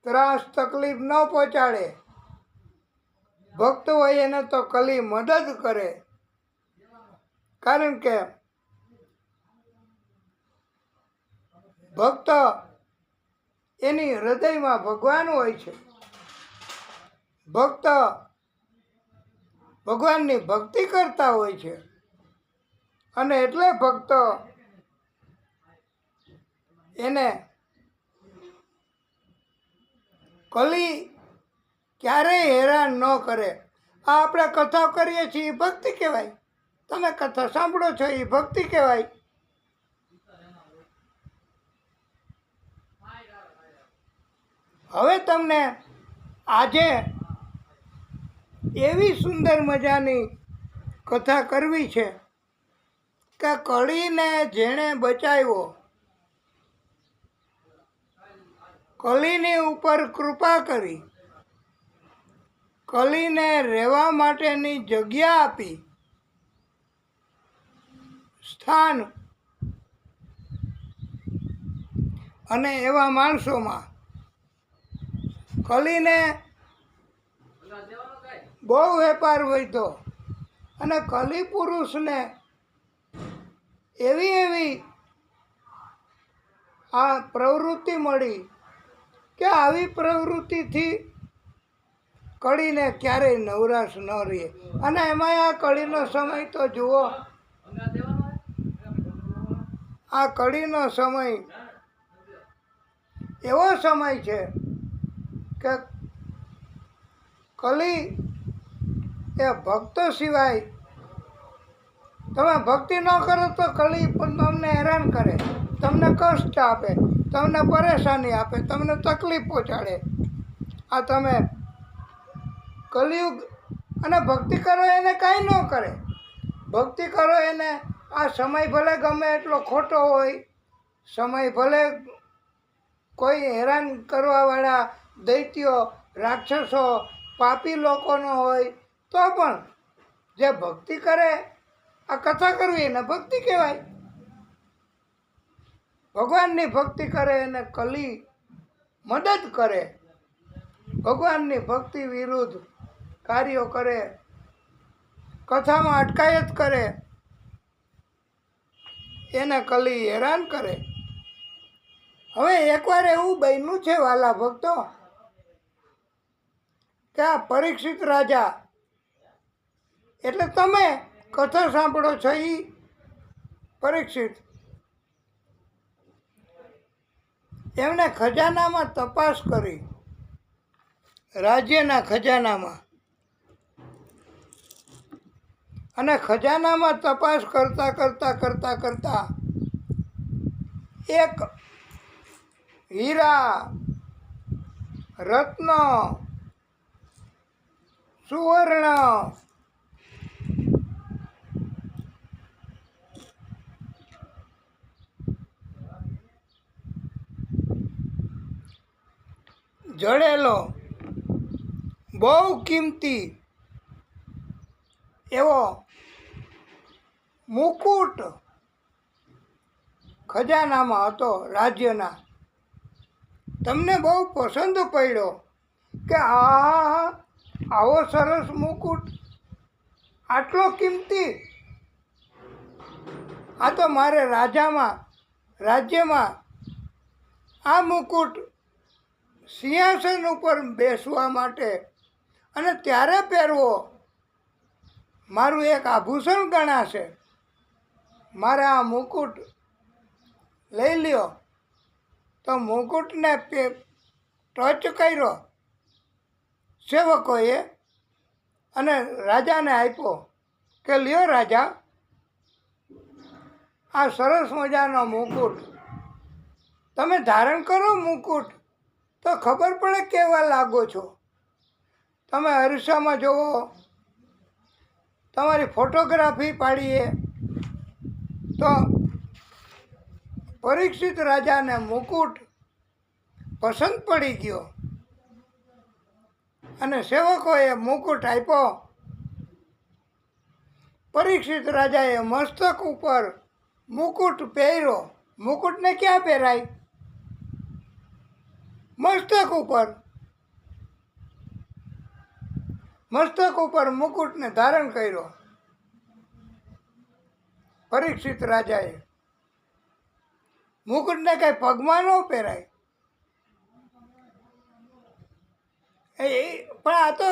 ત્રાસ તકલીફ ન પહોંચાડે. ભક્ત હોય એને તો કલી મદદ કરે. કારણ કે ભક્ત એની હૃદયમાં ભગવાન હોય છે. ભક્ત ભગવાનની ભક્તિ કરતા હોય છે. અને એટલે ભક્ત એને કલી ક્યારેય હેરાન ન કરે. આ આપણે કથા કરીએ છીએ એ ભક્તિ કહેવાય. તમે કથા સાંભળો છો એ ભક્તિ કહેવાય. હવે તમને આજે એવી સુંદર મજાની કથા કરવી છે કે કળીને જેણે બચાવ્યો, કલીની ઉપર કૃપા કરી, કલીને રહેવા માટેની જગ્યા આપી, સ્થાન, અને એવા માણસોમાં કલીને બહુ વેપાર વધ્યો. અને કલી પુરુષને એવી આ પ્રવૃત્તિ મળી કે આવી પ્રવૃત્તિથી કળીને ક્યારેય નવરાશ ન રહે. અને એમાં આ કળીનો સમય તો જુઓ, આ કળીનો સમય એવો સમય છે કે કલી એ ભક્તો સિવાય, તમે ભક્તિ ન કરો તો કલી પણ તમને હેરાન કરે, તમને કષ્ટ આપે, તમને પરેશાની આપે, તમને તકલીફ પહોંચાડે. આ તમે કલિયુગ અને ભક્તિ કરો એને કાંઈ ન કરે. ભક્તિ કરો એને આ સમય ભલે ગમે એટલો ખોટો હોય, સમય ભલે કોઈ હેરાન કરવાવાળા દૈત્યો, રાક્ષસો, પાપી લોકોનો હોય, તો પણ જે ભક્તિ કરે, આ કથા કરવી એને ભક્તિ કહેવાય. ભગવાનની ભક્તિ કરે એને કલી મદદ કરે. ભગવાનની ભક્તિ વિરુદ્ધ કાર્યો કરે, કથામાં અટકાયત કરે, એને કલી હેરાન કરે. હવે એકવાર એવું બન્યું છે વાલા ભક્તો કે આ પરીક્ષિત રાજા, એટલે તમે કથા સાંભળો છો એ પરીક્ષિત, એમણે ખજાનામાં તપાસ કરી, રાજ્યના ખજાનામાં. અને ખજાનામાં તપાસ કરતા એક હીરા, રત્ન, સુવર્ણ, જડેલો બહુ કિંમતી એવો મુકુટ ખજાનામાં હતો રાજ્યના. તમને બહુ પસંદ પડ્યો કે આવો સરસ મુકુટ, આટલો કિંમતી, આ તો મારે રાજ્યમાં આ મુકુટ સિંહાસન ઉપર બેસવા માટે અને ત્યારે પહેરવો મારું એક આભૂષણ ગણાશે. મારે આ મુકુટ લઈ લ્યો. તો મુકુટને ટચ કર્યો સેવકોએ અને રાજાને આપ્યો કે લ્યો રાજા, આ સરસ મજાનો મુકુટ તમે ધારણ કરો. મુકુટ તો ખબર પડે કેવા લાગો છો. તમે અરીસામાં જુઓ, તમારી ફોટોગ્રાફી પાડીએ તો પરીક્ષિત રાજાને મુકુટ પસંદ પડી ગયો અને સેવકોએ મુકુટ આપ્યો. પરીક્ષિત રાજાએ મસ્તક ઉપર મુકુટ પહેર્યો. મુકુટને ક્યાં પહેરાય? મસ્તક ઉપર. મસ્તક ઉપર મુકુટને ધારણ કર્યો પરીક્ષિત રાજાએ. મુકુટને કઈ પગમાં ન પહેરાય. પણ આ તો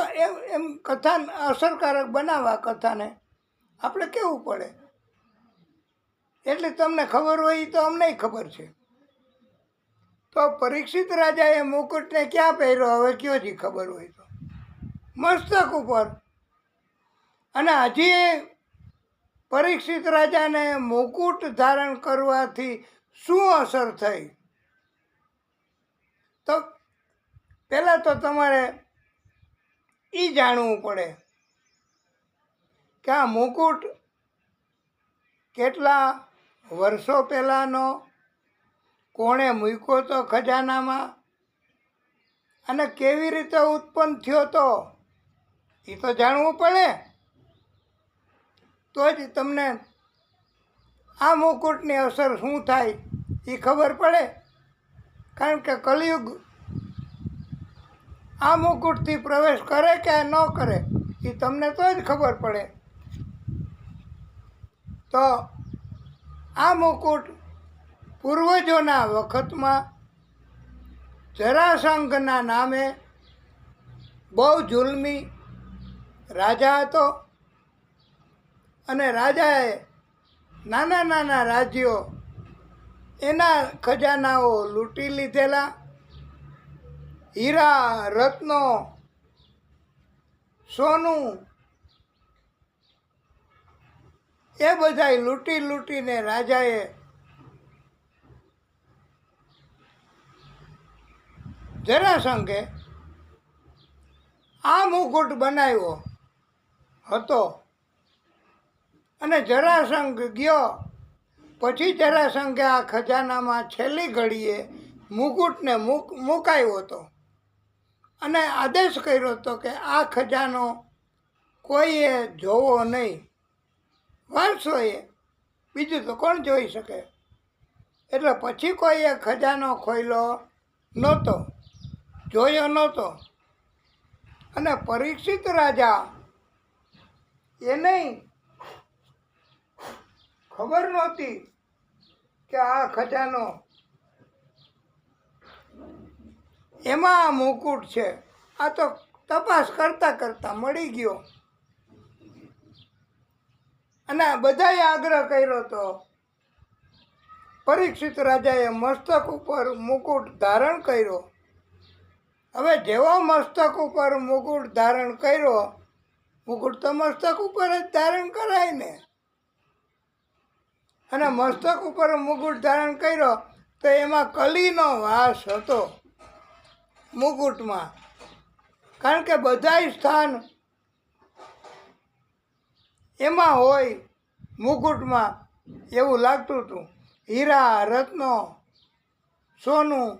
એમ કથા અસરકારક બનાવવા કથાને આપણે કેવું પડે. એટલે તમને ખબર હોય તો અમને ખબર છે. તો પરીક્ષિત રાજાએ મુકુટને ક્યાં પહેર્યો? હવે કયો જી ખબર હોય તો મસ્તક ઉપર. અને હજી પરીક્ષિત રાજાને મુકુટ ધારણ કરવાથી શું અસર થઈ? તો પહેલાં તો તમારે એ જાણવું પડે કે આ મુકુટ કેટલા વર્ષો પહેલાંનો, કોણે મૂક્યો તો ખજાનામાં, અને કેવી રીતે ઉત્પન્ન થયો તો એ તો જાણવું પડે. તો જ તમને આ મુકુટની અસર શું થાય એ ખબર પડે. કારણ કે કલિયુગ આ મુકુટથી પ્રવેશ કરે કે ન કરે એ તમને તો જ ખબર પડે. તો આ મુકુટ પૂર્વજોના વખતમાં જરાસંઘના નામે બહુ જુલ્મી રાજા હતો અને રાજાએ નાના નાના રાજ્યો એના ખજાનાઓ લૂંટી લીધેલા. હીરા, રત્નો, સોનું એ બધાય લૂંટી લૂંટીને રાજાએ જરાસંઘે આ મુકુટ બનાવ્યો હતો. અને જરાસંઘ ગયો પછી જરાસંઘે આ ખજાનામાં છેલ્લી ઘડીએ મુકુટને મુકાયો હતો અને આદેશ કર્યો હતો કે આ ખજાનો કોઈએ જોવો નહીં. વારસોએ, બીજું તો કોણ જોઈ શકે. એટલે પછી કોઈએ ખજાનો ખોલ્યો નહોતો, જોયો નહોતો. અને પરીક્ષિત રાજા એને ખબર નહોતી કે આ ખજાનો એમાં આ મુકુટ છે. આ તો તપાસ કરતાં કરતાં મળી ગયો. અને બધાએ આગ્રહ કર્યો હતો. પરીક્ષિત રાજાએ મસ્તક ઉપર મુકુટ ધારણ કર્યો. હવે જેવો મસ્તક ઉપર મુકુટ ધારણ કર્યો, મુકુટ તો મસ્તક ઉપર જ ધારણ કરાય ને. અને મસ્તક ઉપર મુકુટ ધારણ કર્યો તો એમાં કલીનો વાસ હતો મુકુટમાં. કારણ કે બધાય સ્થાન એમાં હોય મુકુટમાં એવું લાગતું હતું. હીરા, રત્નો, સોનું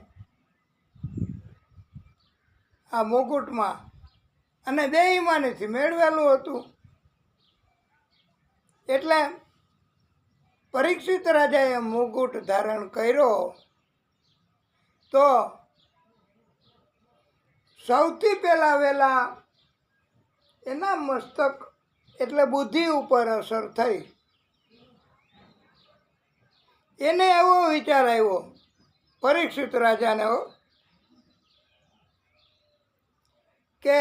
આ મુકુટમાં અને બેયમાંનેથી મેળવેલું હતું. એટલે પરીક્ષિત રાજાએ મુકુટ ધારણ કર્યો તો સૌથી પહેલાં એના મસ્તક એટલે બુદ્ધિ ઉપર અસર થઈ. એને એવો વિચાર આવ્યો પરીક્ષિત રાજાને કે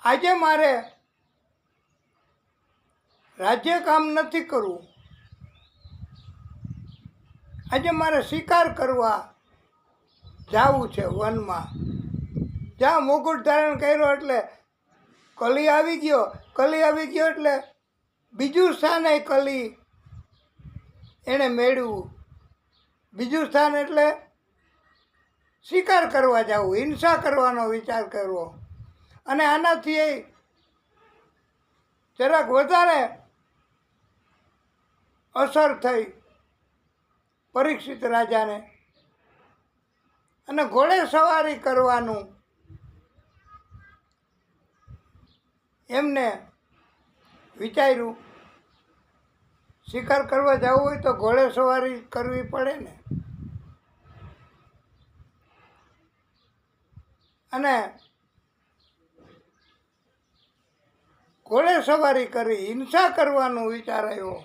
આજે મારે રાજ્ય કામ નથી કરવું, આજે મારે શિકાર કરવા જવું છે વનમાં. જ્યાં મુકુટ ધારણ કર્યો એટલે કલી આવી ગયો. કલી આવી ગયો એટલે બીજું સ્થાન એ કલી એણે મેળવ્યું. બીજું સ્થાન એટલે શિકાર કરવા જવું, હિંસા કરવાનો વિચાર કરવો. અને આનાથી એ જરાક વધારે અસર થઈ પરીક્ષિત રાજાને. અને ઘોડે સવારી કરવાનું એમને વિચાર્યું. શિકાર કરવા જવું હોય તો ઘોડે સવારી કરવી પડે ને. અને ઘોડે સવારી કરી હિંસા કરવાનો વિચાર આવ્યો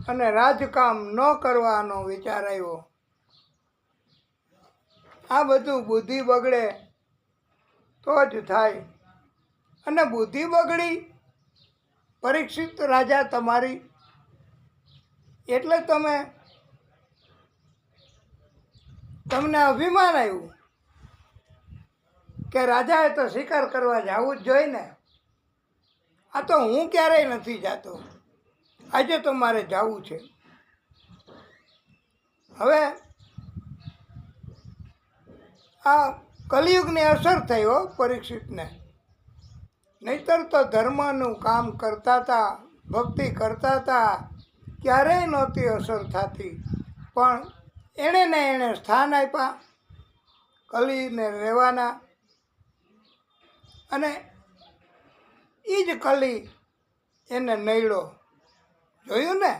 અને રાજકામ ન કરવાનો વિચાર આવ્યો. આ બધું બુદ્ધિ બગડે તો જ થાય. અને બુદ્ધિ બગડી પરીક્ષિત રાજા તમારી, એટલે તમને અભિમાન આવ્યું કે રાજાએ તો શિકાર કરવા જવું જ જોઈએ ને. આ તો હું ક્યારેય નથી જતો, આજે તો મારે જવું છે. હવે આ કલિયુગની અસર થઈ હો પરીક્ષિતને. નહીતર તો ધર્મનું કામ કરતા હતા, ભક્તિ કરતા હતા, ક્યારેય નહોતી અસર થતી. પણ એણે ને એણે સ્થાન આપ્યા કલીને રહેવાના. અને એ જ કલી એને નડ્યો. જોયું ને,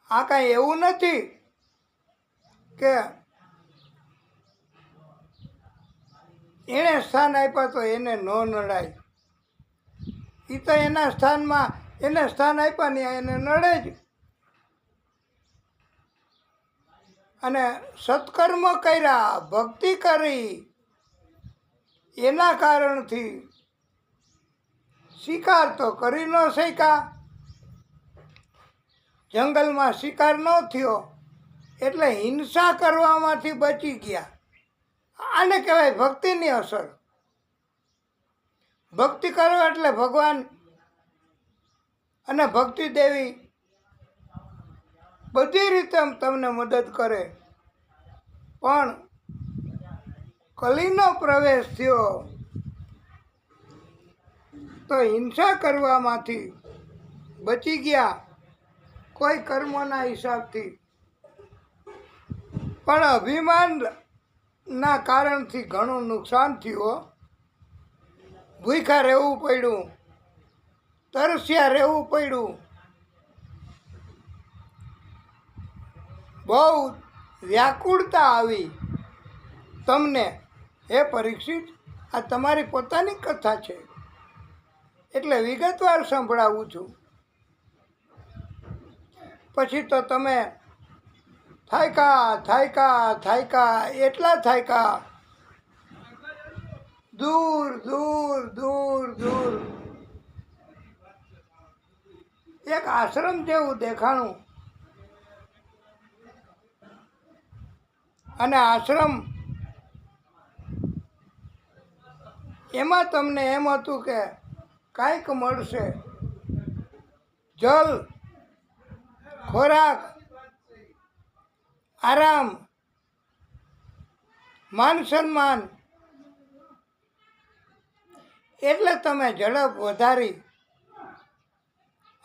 આ કાંઈ એવું નથી કે એણે સ્થાન આપ્યા તો એને ન નડાય. એ તો એના સ્થાનમાં એને સ્થાન આપ્યા ને એને નડે જ. અને સત્કર્મ કર્યા, ભક્તિ કરી, એના કારણથી શિકાર તો કરી ન શક્યા. જંગલમાં શિકાર ન થયો એટલે હિંસા કરવામાંથી બચી ગયા. આને કહેવાય ભક્તિની અસર. ભક્તિ કરો એટલે ભગવાન અને ભક્તિ દેવી બધી રીતે તમને મદદ કરે. પણ કલીનો પ્રવેશ થયો તો હિંસા કરવામાંથી બચી ગયા, કોઈ કર્મના હિસાબથી. પણ અભિમાનના કારણથી ઘણું નુકસાન થયું. ભૂખ્યા રહેવું પડ્યું, તરસ્યા રહેવું પડ્યું. બહુ વ્યાકુળતા આવી તમને. હે પરીક્ષિત, આ તમારી પોતાની કથા છે એટલે વિગતવાર સંભળાવું છું. પછી તો તમે થાયકા એટલા થાયકા, દૂર દૂર દૂર દૂર એક આશ્રમ જેવું દેખાણું. અને આશ્રમ એમાં તમને એમ હતું કે કાંઈક મળશે, જલ, ખોરાક, આરામ, માન સન્માન. એટલે તમે ઝડપ વધારી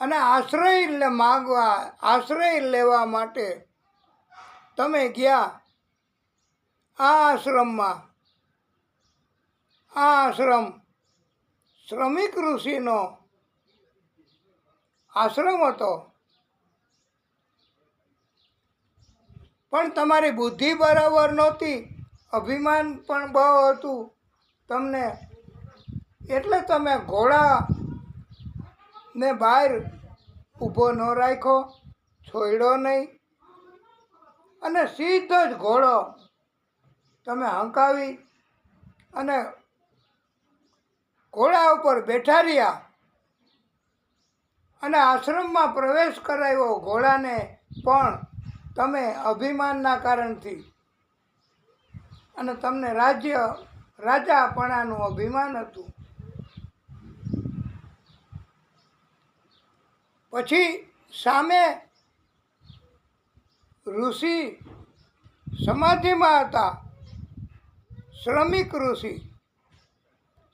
અને આશ્રય લેવા માટે તમે ગયા આ આશ્રમમાં. આ આશ્રમ શ્રમિક ઋષિનો આશ્રમ હતો. પણ તમારી બુદ્ધિ બરાબર નહોતી, અભિમાન પણ બહુ હતું તમને. એટલે તમે ઘોડાને બહાર ઊભો ન રાખ્યો, છોડ્યો નહીં. અને સીધો જ ઘોડો તમે હંકાવી અને ઘોડા ઉપર બેઠા રહ્યા. અને આશ્રમમાં પ્રવેશ કરાવ્યો ઘોડાને. પણ તમે અભિમાનના કારણથી અને તમને રાજાપણાનું અભિમાન હતું. પછી સામે ઋષિ સમાધિમાં હતા. શ્રમિક ઋષિ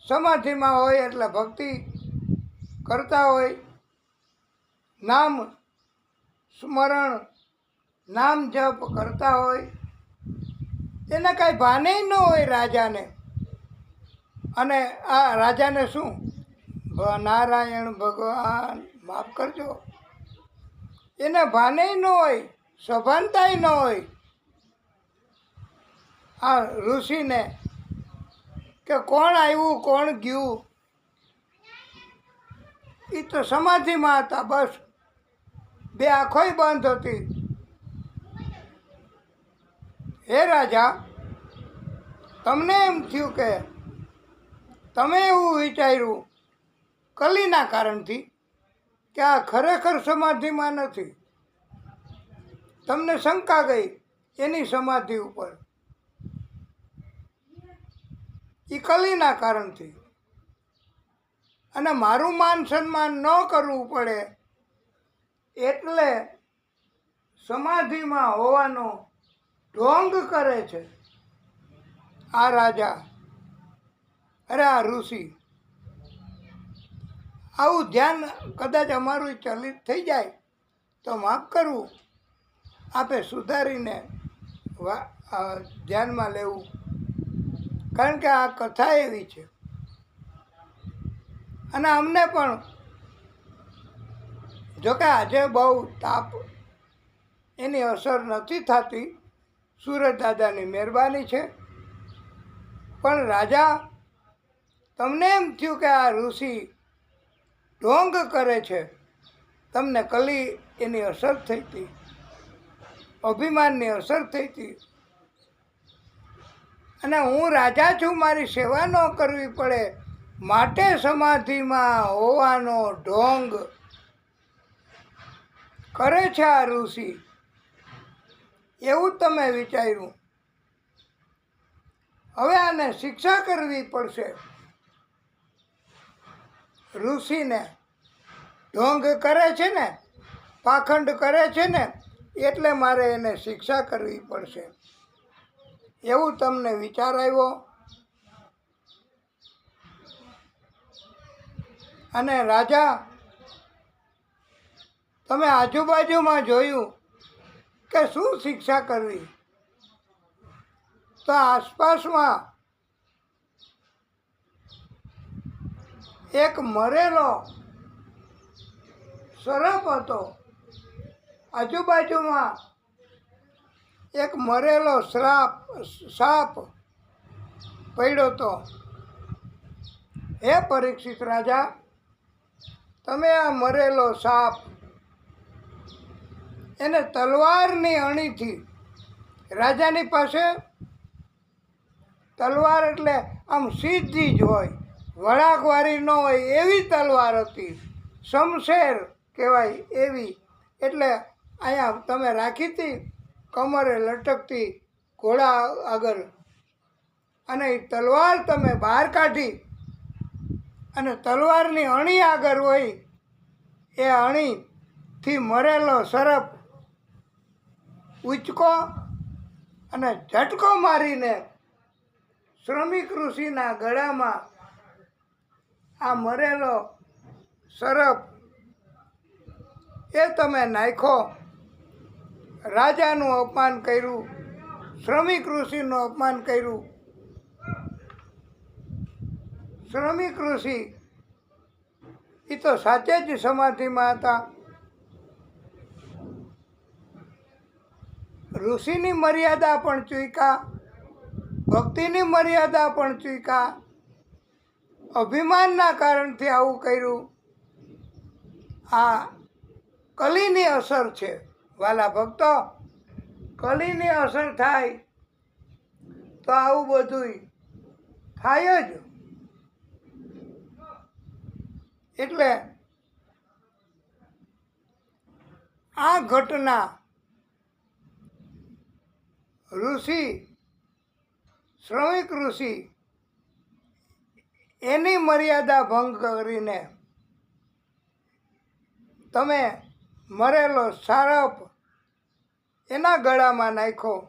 સમાધિમાં હોય એટલે ભક્તિ કરતા હોય, નામ સ્મરણ, નામ જપ કરતા હોય. એને કાંઈ ભાને ન હોય રાજાને. અને આ રાજાને શું નારાયણ ભગવાન માફ કરજો, એને ભાને ન હોય, સભાનતાય ન હોય આ ઋષિને કે કોણ આવ્યું કોણ ગયું. એ તો સમાધિમાં હતા, બસ બે આંખોય બંધ હતી. હે રાજા, તમને એમ થયું કે તમે એવું વિચાર્યું કલીના કારણથી કે આ ખરેખર સમાધિમાં નથી. તમને શંકા ગઈ એની સમાધિ ઉપર, એ કલીના કારણથી. અને મારું માન સન્માન ન કરવું પડે એટલે સમાધિમાં હોવાનો ઢોંગ કરે છે આ રાજા, અરે આ ઋષિ. આવું ધ્યાન કદાચ અમારું ચલિત થઈ જાય તો માફ કરવું, આપે સુધારીને ધ્યાનમાં લેવું. કારણ કે આ કથા એવી છે. અને અમને પણ જોકે આજે બહુ તાપ એની અસર નથી થતી, સુરત દાદાની મહેરબાની છે. પણ રાજા, તમને એમ થયું કે આ ઋષિ ઢોંગ કરે છે, તમને કલી એની અસર થઈ હતી, અભિમાનની અસર થઈ હતી. અને હું રાજા છું, મારી સેવા ન કરવી પડે માટે સમાધિમાં હોવાનો ઢોંગ કરે છે આ ઋષિ, એવું તમે વિચાર્યું. હવે આને શિક્ષા કરવી પડશે. ઋષિને ઢોંગ કરે છે ને, પાખંડ કરે છે ને, એટલે મારે એને શિક્ષા કરવી પડશે, એવું તમને વિચાર આવ્યો. અને રાજા, તમે આજુબાજુમાં જોયું કે શું શિક્ષા કરવી. તો આસપાસમાં એક મરેલો સર્પ હતો. આજુબાજુમાં એક મરેલો સાપ પડ્યો હતો. હે પરીક્ષિત રાજા, તમે આ મરેલો સાપ એને તલવારની અણીથી, રાજાની પાસે તલવાર એટલે આમ સીધી જ હોય, વળાંકવાળી ન હોય એવી તલવાર હતી, શમશેર કહેવાય એવી. એટલે અહીંયા તમે રાખી હતી કમરે લટકતી ઘોડા આગળ, અને એ તલવાર તમે બહાર કાઢી અને તલવારની અણી આગળ હોય, એ અણીથી મરેલો સર્પ ઉચકો અને ઝટકો મારીને શ્રમિક ઋષિના ગળામાં આ મરેલો સર્પ એ તમે નાખ્યો. રાજાનું અપમાન કર્યું, શ્રમિક ઋષિનું અપમાન કર્યું. શ્રમિક ઋષિ એ તો સાચે જ સમાધિમાં હતા. ઋષિની મર્યાદા પણ ચૂક્યા, ભક્તિની મર્યાદા પણ ચૂક્યા. અભિમાનના કારણથી આવું કર્યું. આ કલીની અસર છે વાલા ભક્તો. કલીની અસર થાય તો આવું બધું થાય જ. એટલે આ ઘટના ઋષિ શ્રમિક ઋષિ એની મર્યાદા ભંગ કરીને તમે મરેલો સારપ એના ગળામાં નાખ્યો,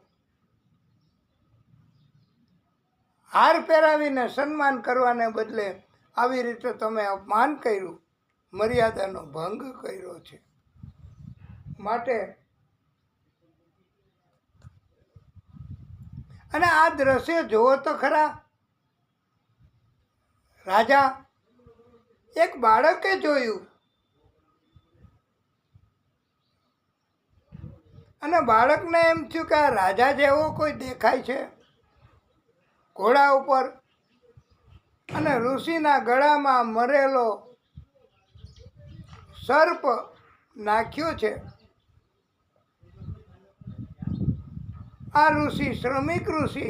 હાર પહેરાવીને સન્માન કરવાને બદલે આવી રીતે તમે અપમાન કર્યું, મર્યાદાનો ભંગ કર્યો છે. માટે અને આ દ્રશ્ય જુઓ તો ખરા. રાજા એક બાળકે જોયું અને બાળકને એમ થયું કે આ રાજા જેવો કોઈ દેખાય છે ઘોડા ઉપર, અને ઋષિના ગળામાં મરેલો સર્પ નાખ્યો છે. આ ઋષિ શ્રમિક ઋષિ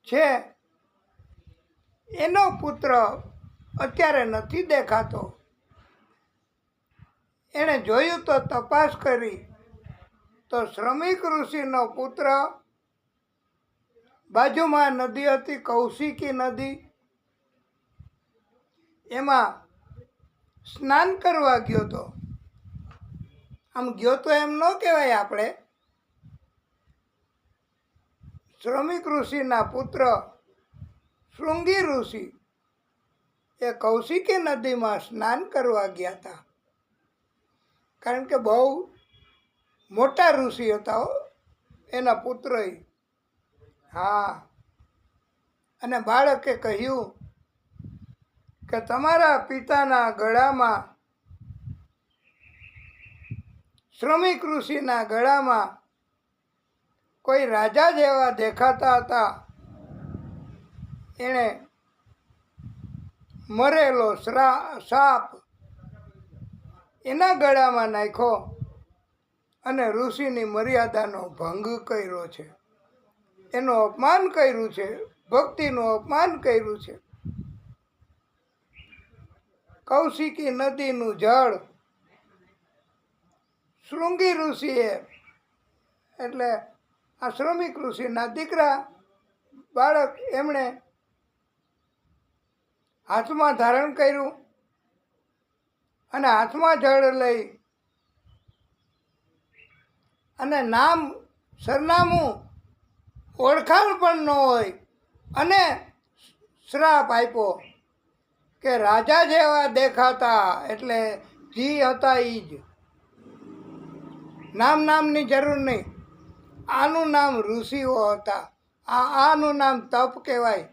છે, એનો પુત્ર અત્યારે નથી દેખાતો. એણે જોયું તો તપાસ કરી તો શ્રમિક ઋષિનો પુત્ર બાજુમાં નદી હતી, કૌશિકી નદી, એમાં સ્નાન કરવા ગયો હતો. આમ ગયો તો એમ ન કહેવાય આપણે. શ્રમિક ઋષિના પુત્ર શૃંગી ઋષિ એ કૌશિકી નદીમાં સ્નાન કરવા ગયા હતા. કારણ કે બહુ મોટા ઋષિ હતા હો એના પુત્ર. હા, અને બાળકે કહ્યું કે તમારા પિતાના ગળામાં, શ્રમિક ઋષિના ગળામાં કોઈ રાજા જેવા દેખાતા હતા. એણે મરેલો સાપ એના ગળામાં નાખ્યો અને ઋષિની મર્યાદાનો ભંગ કર્યો છે, એનું અપમાન કર્યું છે, ભક્તિનું અપમાન કર્યું છે. કૌશિકી નદીનું જળ શૃંગી ઋષિએ, એટલે આ શ્રમિક ઋષિના દીકરા બાળક, એમણે હાથમાં ધારણ કર્યું અને હાથમાં જળ લઈ અને નામ સરનામું ઓળખાણ પણ ન હોય અને શ્રાપ આપ્યો કે રાજા જેવા દેખાતા, એટલે જી હતા એ જ. નામની જરૂર નહીં. આનું નામ ઋષિઓ હતા, આનું નામ તપ કહેવાય.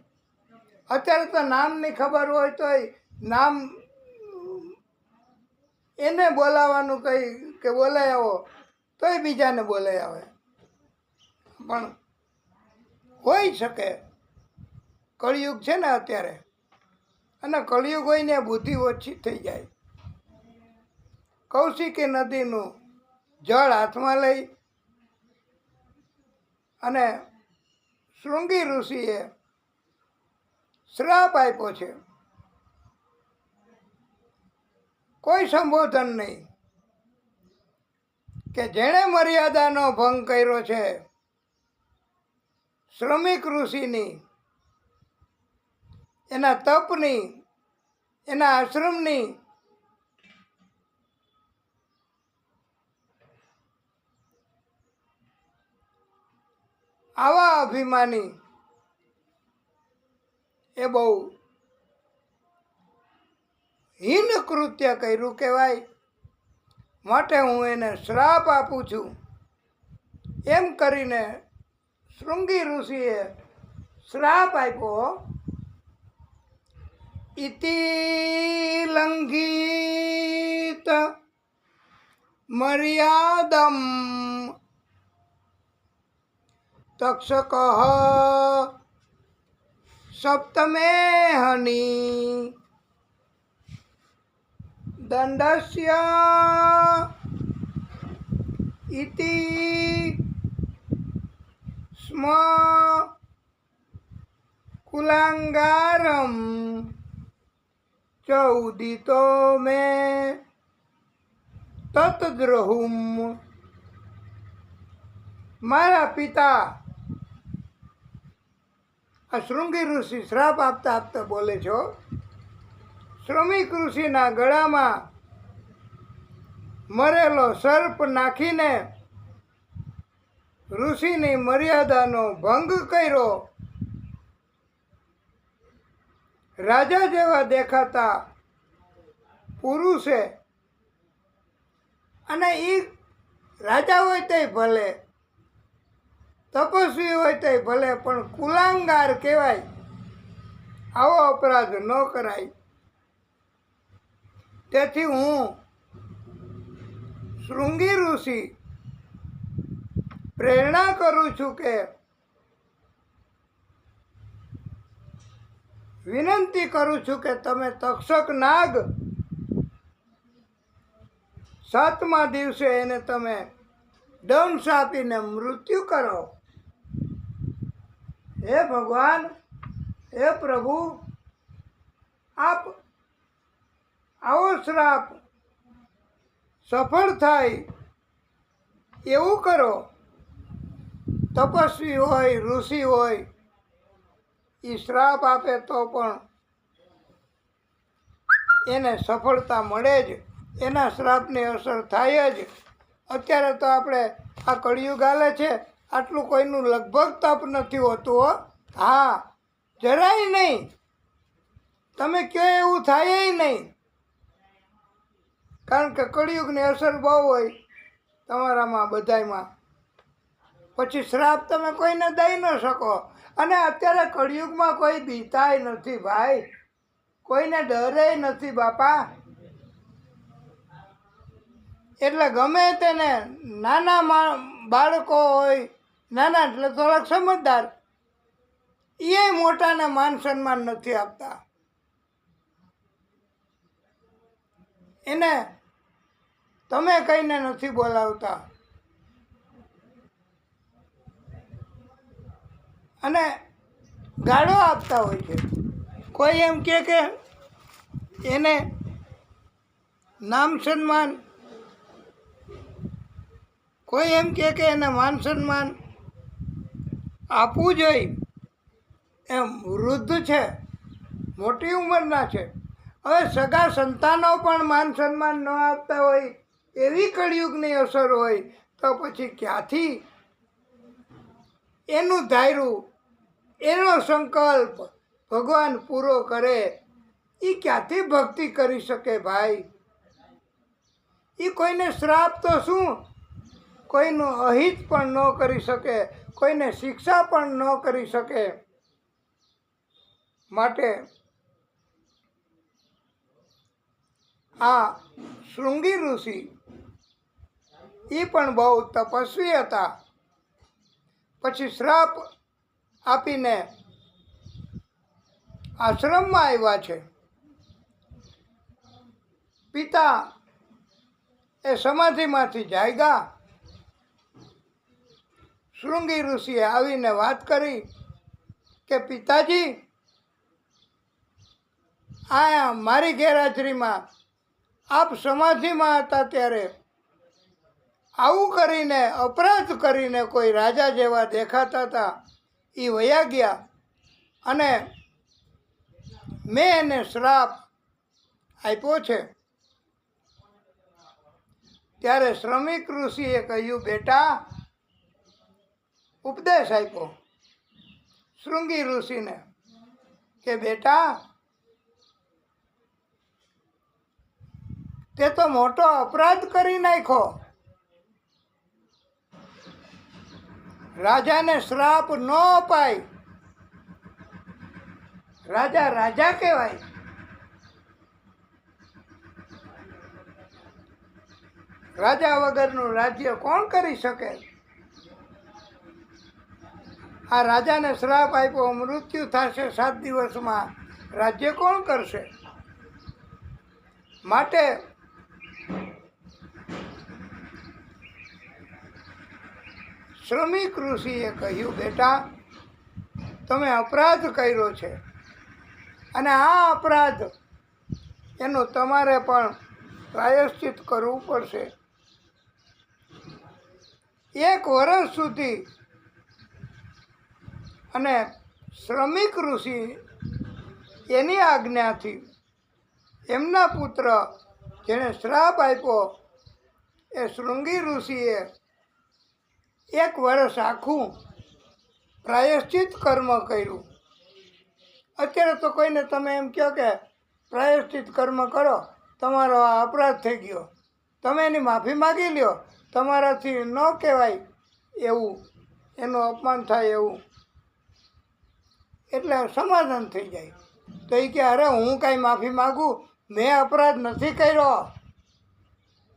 અત્યારે તો નામની ખબર હોય તોય નામ એને બોલાવવાનું કંઈ કે બોલાય આવો તોય બીજાને બોલાય આવે. પણ હોઈ શકે, કળિયુગ છે ને અત્યારે, અને કળિયુગ હોય ને બુદ્ધિ ઓછી થઈ જાય. કૌશિકી નદીનું જળ હાથમાં લઈ અને શૃંગી ઋષિએ શ્રાપ આપ્યો છે. કોઈ સંબોધન નહીં, કે જેણે મર્યાદાનો ભંગ કર્યો છે, શ્રમિક ઋષિની, એના તપની, એના આશ્રમની, આવા અભિમાની એ બહુ હીન કૃત્ય કર્યું કહેવાય. માટે હું એને શ્રાપ આપું છું. એમ કરીને શૃંગી ઋષિએ શ્રાપ આપ્યો. ઇતિ લંઘિત મર્યાદમ તક્ષક સપ્તમે હની દંડસ્ય ઇતિ સ્મ કુલાંગારમ ચૌદિતો મે તતદ્રહુમ. મારા પિતા, આ શૃંગી ઋષિ શ્રાપ આપતા આપતા બોલે છો, શ્રમિક ઋષિના ગળામાં મરેલો સર્પ નાખીને ઋષિની મર્યાદાનો ભંગ કર્યો. રાજા જેવા દેખાતા પુરુષે, અને એ રાજા હોય તે ભલે, તપસ્વી હોય તે ભલે, પણ કુલાંગાર કહેવાય. આવો અપરાધ ન કરાય. તેથી હું શૃંગી ઋષિ પ્રેરણા કરું છું કે વિનંતી કરું છું કે તમે તક્ષક નાગ 7મા દિવસે એને તમે દંશ આપીને મૃત્યુ કરો. હે ભગવાન, હે પ્રભુ, આપ આવો શ્રાપ સફળ થાય એવું કરો. તપસ્વી હોય, ઋષિ હોય, એ શ્રાપ આપે તો પણ એને સફળતા મળે જ, એના શ્રાપની અસર થાય જ. અત્યારે તો આપણે આ કળિયુગ હાલે છે, આટલું કોઈનું લગભગ તપ નથી હોતું હો. હા, જરાય નહીં. તમે કહો એવું થાય નહીં, કારણ કે કળિયુગની અસર બહુ હોય તમારામાં બધાયમાં. પછી શ્રાપ તમે કોઈને દઈ ન શકો. અને અત્યારે કળિયુગમાં કોઈ બીતાય નથી ભાઈ, કોઈને ડરે નથી બાપા. એટલે ગમે તેને નાના બાળકો હોય, નાના એટલે થોડાક સમજદાર, એ મોટાને માન સન્માન નથી આપતા. એને તમે કહીને નથી બોલાવતા. અને ગાળો આપતા હોય છે. કોઈ એમ કે એને નામ સન્માન, કોઈ એમ કે એને માન સન્માન આપવું જોઈએ. એમ વૃદ્ધ છે, મોટી ઉંમરના છે. હવે સગા સંતાનો પણ માન સન્માન ન આપતા હોય, એવી કળિયુગની અસર હોય, તો પછી ક્યાંથી એનું ધાર્યું, એનો સંકલ્પ ભગવાન પૂરો કરે? એ ક્યાંથી ભક્તિ કરી શકે ભાઈ? એ કોઈને શ્રાપ તો શું, કોઈનું અહિત પણ ન કરી શકે, કોઈને શિક્ષા પણ ન કરી શકે. માટે આ શૃંગી ઋષિ એ પણ બહુ તપસ્વી હતા. પછી શ્રાપ આપીને આશ્રમમાં આવ્યા છે. પિતા એ સમાધિમાંથી જાગ્યા. શૃંગી ઋષિએ આવીને વાત કરી કે પિતાજી, આ મારી ગેરહાજરીમાં આપ સમાધિમાં હતા ત્યારે આવું કરીને, અપરાધ કરીને, કોઈ રાજા જેવા દેખાતા હતા, એ વયા ગયા. અને મેં એને શ્રાપ આપ્યો છે. ત્યારે શ્રમિક ઋષિએ કહ્યું, બેટા, ઉપદેશ આપ્યો શૃંગી ઋષિને કે બેટા, તે તો મોટો અપરાધ કરી નાખ્યો. રાજાને શ્રાપ ન અપાય. રાજા રાજા કહેવાય. રાજા વગરનું રાજ્ય કોણ કરી શકે? આ રાજાને શ્રાપ આપ્યો, મૃત્યુ થશે 7 દિવસમાં, રાજ્ય કોણ કરશે? માટે શ્રમિક ઋષિએ કહ્યું, બેટા, તમે અપરાધ કર્યો છે, અને આ અપરાધ એનું તમારે પણ પ્રાયશ્ચિત કરવું પડશે. 1 વર્ષ સુધી અને શ્રમિક ઋષિ એની આજ્ઞાથી એમના પુત્ર જેણે શ્રાપ આપ્યો એ શૃંગી ઋષિએ 1 વર્ષ આખું પ્રાયશ્ચિત કર્મ કર્યું. અત્યારે તો કોઈને તમે એમ કહો કે પ્રાયશ્ચિત કર્મ કરો, તમારો આ અપરાધ થઈ ગયો, તમે એની માફી માગી લ્યો, તમારાથી ન કહેવાય એવું, એનું અપમાન થાય એવું, એટલે સમાધાન થઈ જાય. તો એ કે અરે હું કાંઈ માફી માગું, મેં અપરાધ નથી કર્યો,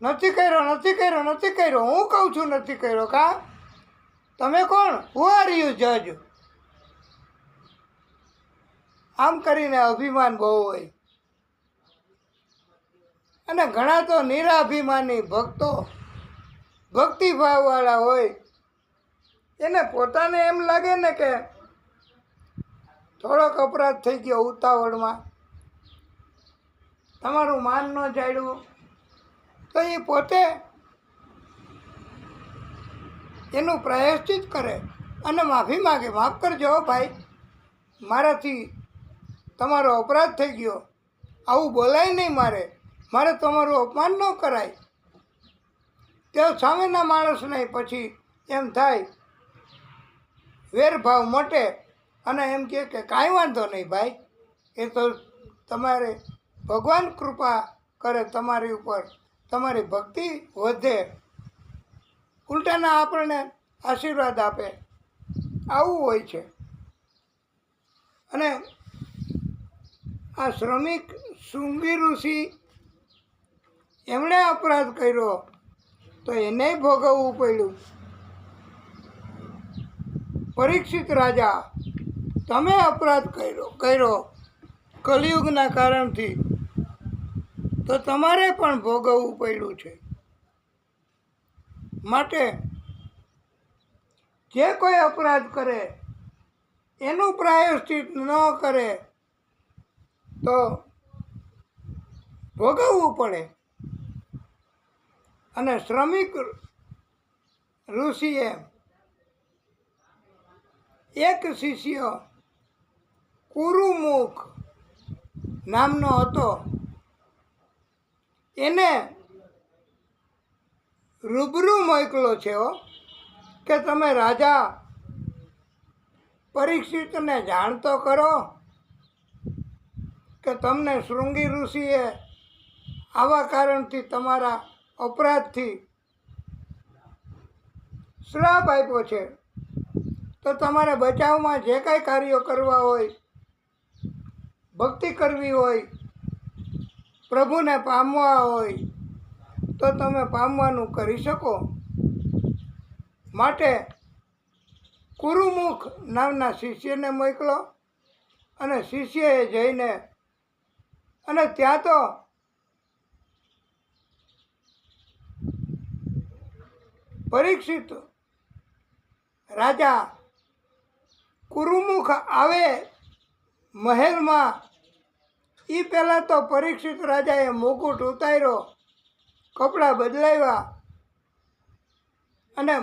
નથી કર્યો, હું કહું છું નથી કર્યો. કા તમે કોણ? હુ આર યુ જજ? આમ કરીને અભિમાન બહુ હોય. અને ઘણા તો નિરાભિમાની ભક્તો, ભક્તિભાવવાળા હોય, એને પોતાને એમ લાગે ને કે થોડોક અપરાધ થઈ ગયો ઉતાવળમાં, તમારું માન ન જાળ્યું, તો એ પોતે એનું પ્રાયશ્ચિત કરે અને માફી માગે, માફ કરજો ભાઈ, મારાથી તમારો અપરાધ થઈ ગયો, આવું બોલાય નહીં, મારે તમારું અપમાન ન કરાય. તે સામેના માણસને પછી એમ થાય, વેરભાવ મટે અને એમ કહે કે કાંઈ વાંધો નહીં ભાઈ, એ તો તમારે ભગવાન કૃપા કરે તમારી ઉપર, તમારી ભક્તિ વધે, ઉલટાના આપણને આશીર્વાદ આપે, આવું હોય છે. અને આ શૃંગી ઋષિ એમણે અપરાધ કર્યો તો એને ભોગવવું પડ્યું. પરીક્ષિત રાજા, તમે અપરાધ કર્યો કલિયુગના કારણથી, તો તમારે પણ ભોગવવું પડ્યું છે. માટે જે કોઈ અપરાધ કરે એનું પ્રાયશ્ચિત ન કરે તો ભોગવવું પડે. અને શ્રમિક ઋષિએ એક શિષ્ય કુરુમુખ નામનો હતો, એને રૂબરૂ મોકલો છે કે તમે રાજા પરીક્ષિતને જાણતો કરો કે તમને શૃંગી ઋષિએ આવા કારણથી તમારા અપરાધથી શ્રાપ આપ્યો છે, તો તમારે બચાવમાં જે કાંઈ કાર્યો કરવા હોય, ભક્તિ કરવી હોય, પ્રભુને પામવા હોય, તો તમે પામવાનું કરી શકો. માટે કુરુમુખ નામના શિષ્યને મોકલો. અને શિષ્યએ જઈને અને ત્યાં તો પરીક્ષિત રાજા કુરુમુખ આવે મહેલમાં, એ પહેલાં તો પરીક્ષિત રાજાએ મુકુટ ઉતાર્યો, કપડાં બદલાવ્યા, અને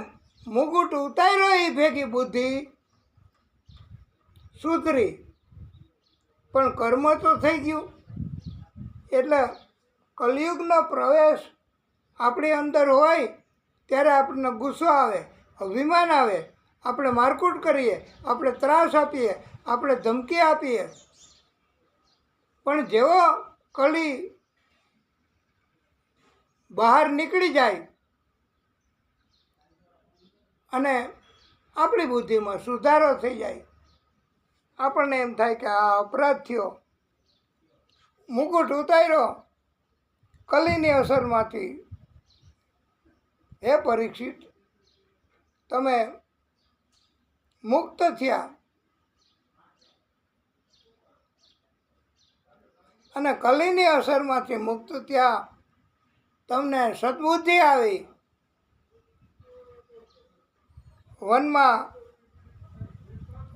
મુકુટ ઉતાર્યો એ ભેગી બુદ્ધિ સુધરી, પણ કર્મ તો થઈ ગયું. એટલે કલિયુગનો પ્રવેશ આપણી અંદર હોય ત્યારે આપણને ગુસ્સો આવે, અભિમાન આવે, આપણે મારકૂટ કરીએ, આપણે ત્રાસ આપીએ, આપણે ધમકી આપીએ. પણ જેવો કલી બહાર નીકળી જાય અને આપણી બુદ્ધિમાં સુધારો થઈ જાય, આપણને એમ થાય કે આ અપરાધ થયો, મુકુટ ઉતાર્યો કલીની અસરમાંથી, હે પરીક્ષિત, તમે મુક્ત થયા. અને કલીની અસરમાંથી મુક્ત થયા, તમને સદબુદ્ધિ આવી, વનમાં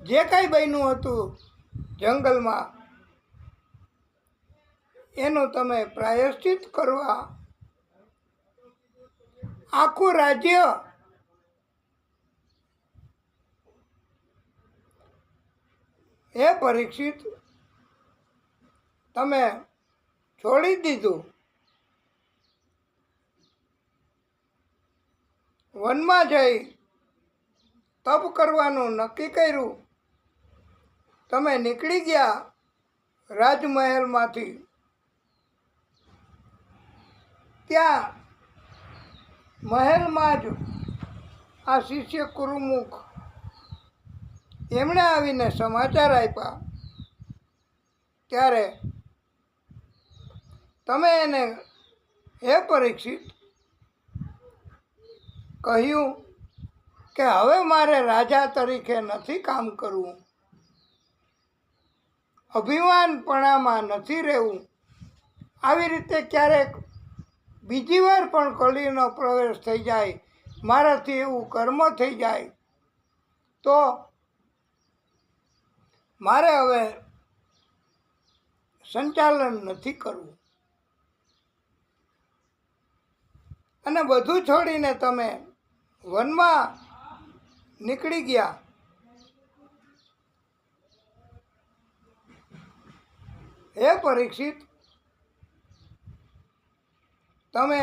જે કાંઈ બન્યું હતું જંગલમાં, એનું તમે પ્રાયશ્ચિત કરવા આખું રાજ્ય હે પરીક્ષિત, તમે છોડી દીધું, વનમાં જઈ તપ કરવાનું નક્કી કર્યું, તમે નીકળી ગયા રાજમહેલમાંથી. ત્યાં મહેલમાં જ આ શિષ્ય કુરુમુખ એમણે આવીને સમાચાર આપ્યા. ત્યારે તમે એને હે પરીક્ષિત કહ્યું કે હવે મારે રાજા તરીકે નથી કામ કરવું, અભિમાનપણામાં નથી રહેવું. આવી રીતે ક્યારેક બીજી વાર પણ કલીનો પ્રવેશ થઈ જાય, મારાથી એવું કર્મ થઈ જાય, તો મારે હવે સંચાલન નથી કરવું. અને બધું છોડીને તમે વનમાં નીકળી ગયા. હે પરીક્ષિત, તમે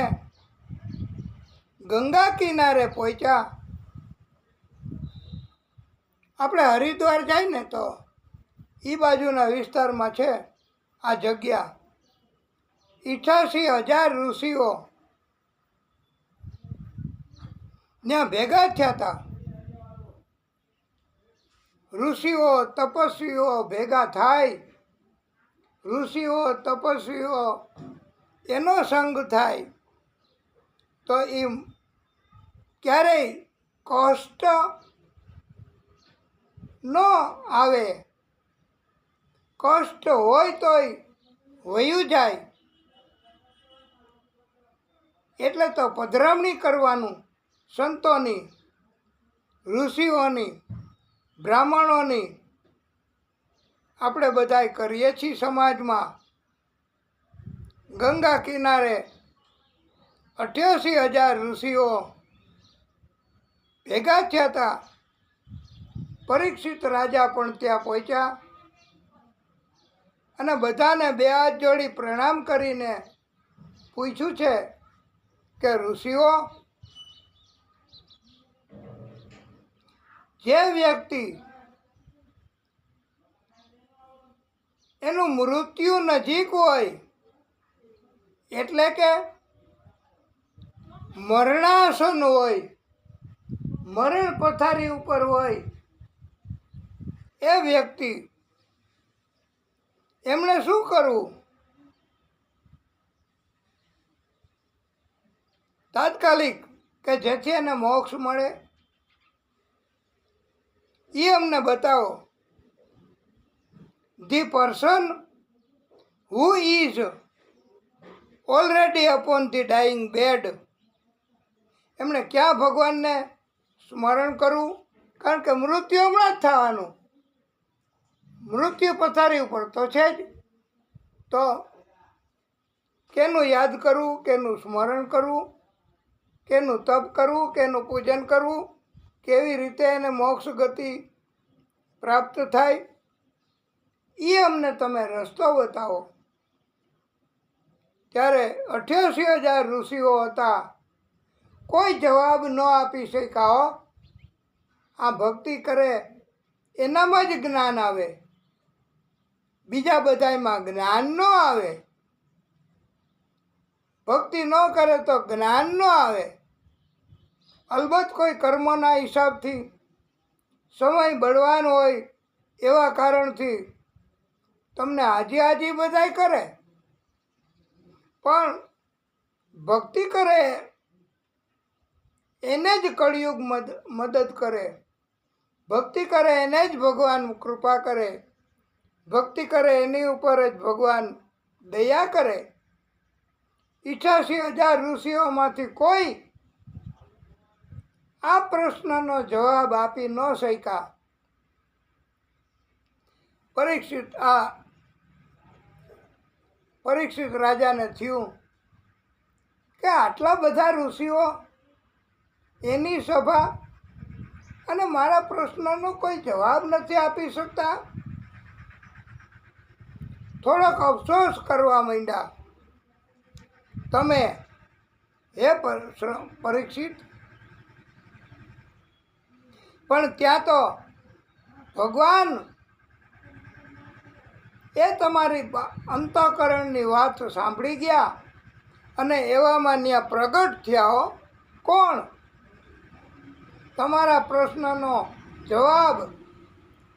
ગંગા કિનારે પહોંચ્યા. આપણે હરિદ્વાર જાય ને તો એ બાજુના વિસ્તારમાં છે આ જગ્યા. 88,000 ઋષિઓ ત્યાં ભેગા થયા હતા. ઋષિઓ તપસ્વીઓ ભેગા થાય, ઋષિઓ તપસ્વીઓ એનો સંગ થાય તો એ ક્યારેય કષ્ટ ન આવે. કષ્ટ હોય તોય વયું જાય. એટલે તો પધરામણી કરવાનું સંતોની, ઋષિઓની, બ્રાહ્મણોની આપણે બધાય કરીએ છીએ સમાજમાં. ગંગા કિનારે 88,000 ઋષિઓ ભેગા થયા હતા. પરીક્ષિત રાજા પણ ત્યાં પહોંચ્યા અને બધાને 2 હાથ જોડી પ્રણામ કરીને પૂછ્યું છે કે ઋષિઓ, જે વ્યક્તિ એનું મૃત્યુ નજીક હોય, એટલે કે મરણાસન હોય, મરણ પથારી ઉપર હોય, એ વ્યક્તિ એમણે શું કરવું? તાત્કાલિક કે જેથી એને મોક્ષ મળે એ અમને બતાવો. The person who is already upon the dying bed. એમણે ક્યાં ભગવાનને સ્મરણ કરવું? કારણ કે મૃત્યુ હમણાં જ થવાનું. મૃત્યુ પથારી ઉપર તો છે જ. તો કેનું યાદ કરવું, કેનું સ્મરણ કરવું, કેનું તપ કરવું, કેનું પૂજન કરવું, કેવી રીતે એને મોક્ષ ગતિ પ્રાપ્ત થાય, એ અમને તમે રસ્તો બતાવો. ત્યારે 88,000 ઋષિઓ હતા, કોઈ જવાબ ન આપી શક્યા. આ ભક્તિ કરે એનામાં જ જ્ઞાન આવે, બીજા બધામાં જ્ઞાન ન આવે. ભક્તિ ન કરે તો જ્ઞાન ન આવે. અલબત્ત કોઈ કર્મના હિસાબથી સમય બળવાન હોય એવા કારણથી તમને હાજી બધાય કરે, પણ ભક્તિ કરે એને જ કળિયુગ મદદ કરે. ભક્તિ કરે એને જ ભગવાન કૃપા કરે. ભક્તિ કરે એની ઉપર જ ભગવાન દયા કરે. 88,000 ઋષિઓમાંથી કોઈ આ પ્રશ્નનો જવાબ આપી ન શક્યા. પરીક્ષિત રાજાને થયું કે આટલા બધા ઋષિઓ એની સભા અને મારા પ્રશ્નનો કોઈ જવાબ નથી આપી શકતા. થોડોક અફસોસ કરવા માંડ્યા. તમે હે પરીક્ષિત, પણ ત્યાં તો ભગવાન એ તમારી અંતઃકરણની વાત સાંભળી ગયા અને એવામાં ત્યાં પ્રગટ થયા. હો કોણ? તમારા પ્રશ્નનો જવાબ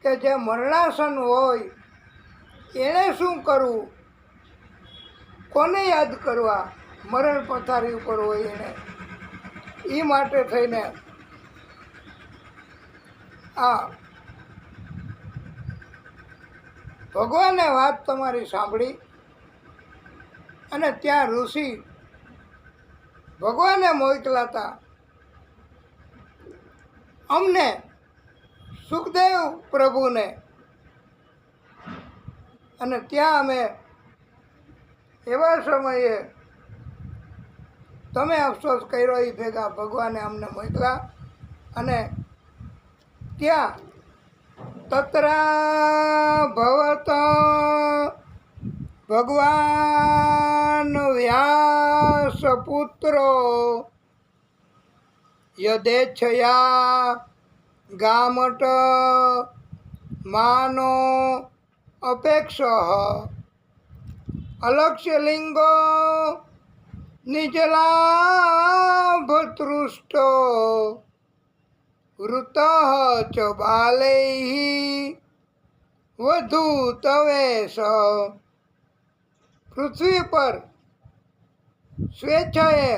કે જે મરણાસન હોય એણે શું કરવું, કોને યાદ કરવા, મરણ પથારી ઉપર હોય એણે. એ માટે થઈને આ ભગવાને વાત તમારી સાંભળી અને ત્યાં ઋષિ ભગવાને મોકલા હતા અમને, સુખદેવ પ્રભુને, અને ત્યાં અમે એવા સમયે તમે અફસોસ કર્યો એ ભેગા ભગવાને અમને મોકલા અને ત્યાં તત્રા ભવત ભગવાન વ્યાસ પુત્રો યદેચ્છયા ગામટ માનો અપેક્ષ અલક્ષ્યલિંગો નિજલાભતૃષ્ટો વૃત ચ બાલૈ વધુ તવેશ. પૃથ્વી પર સ્વેચ્છાએ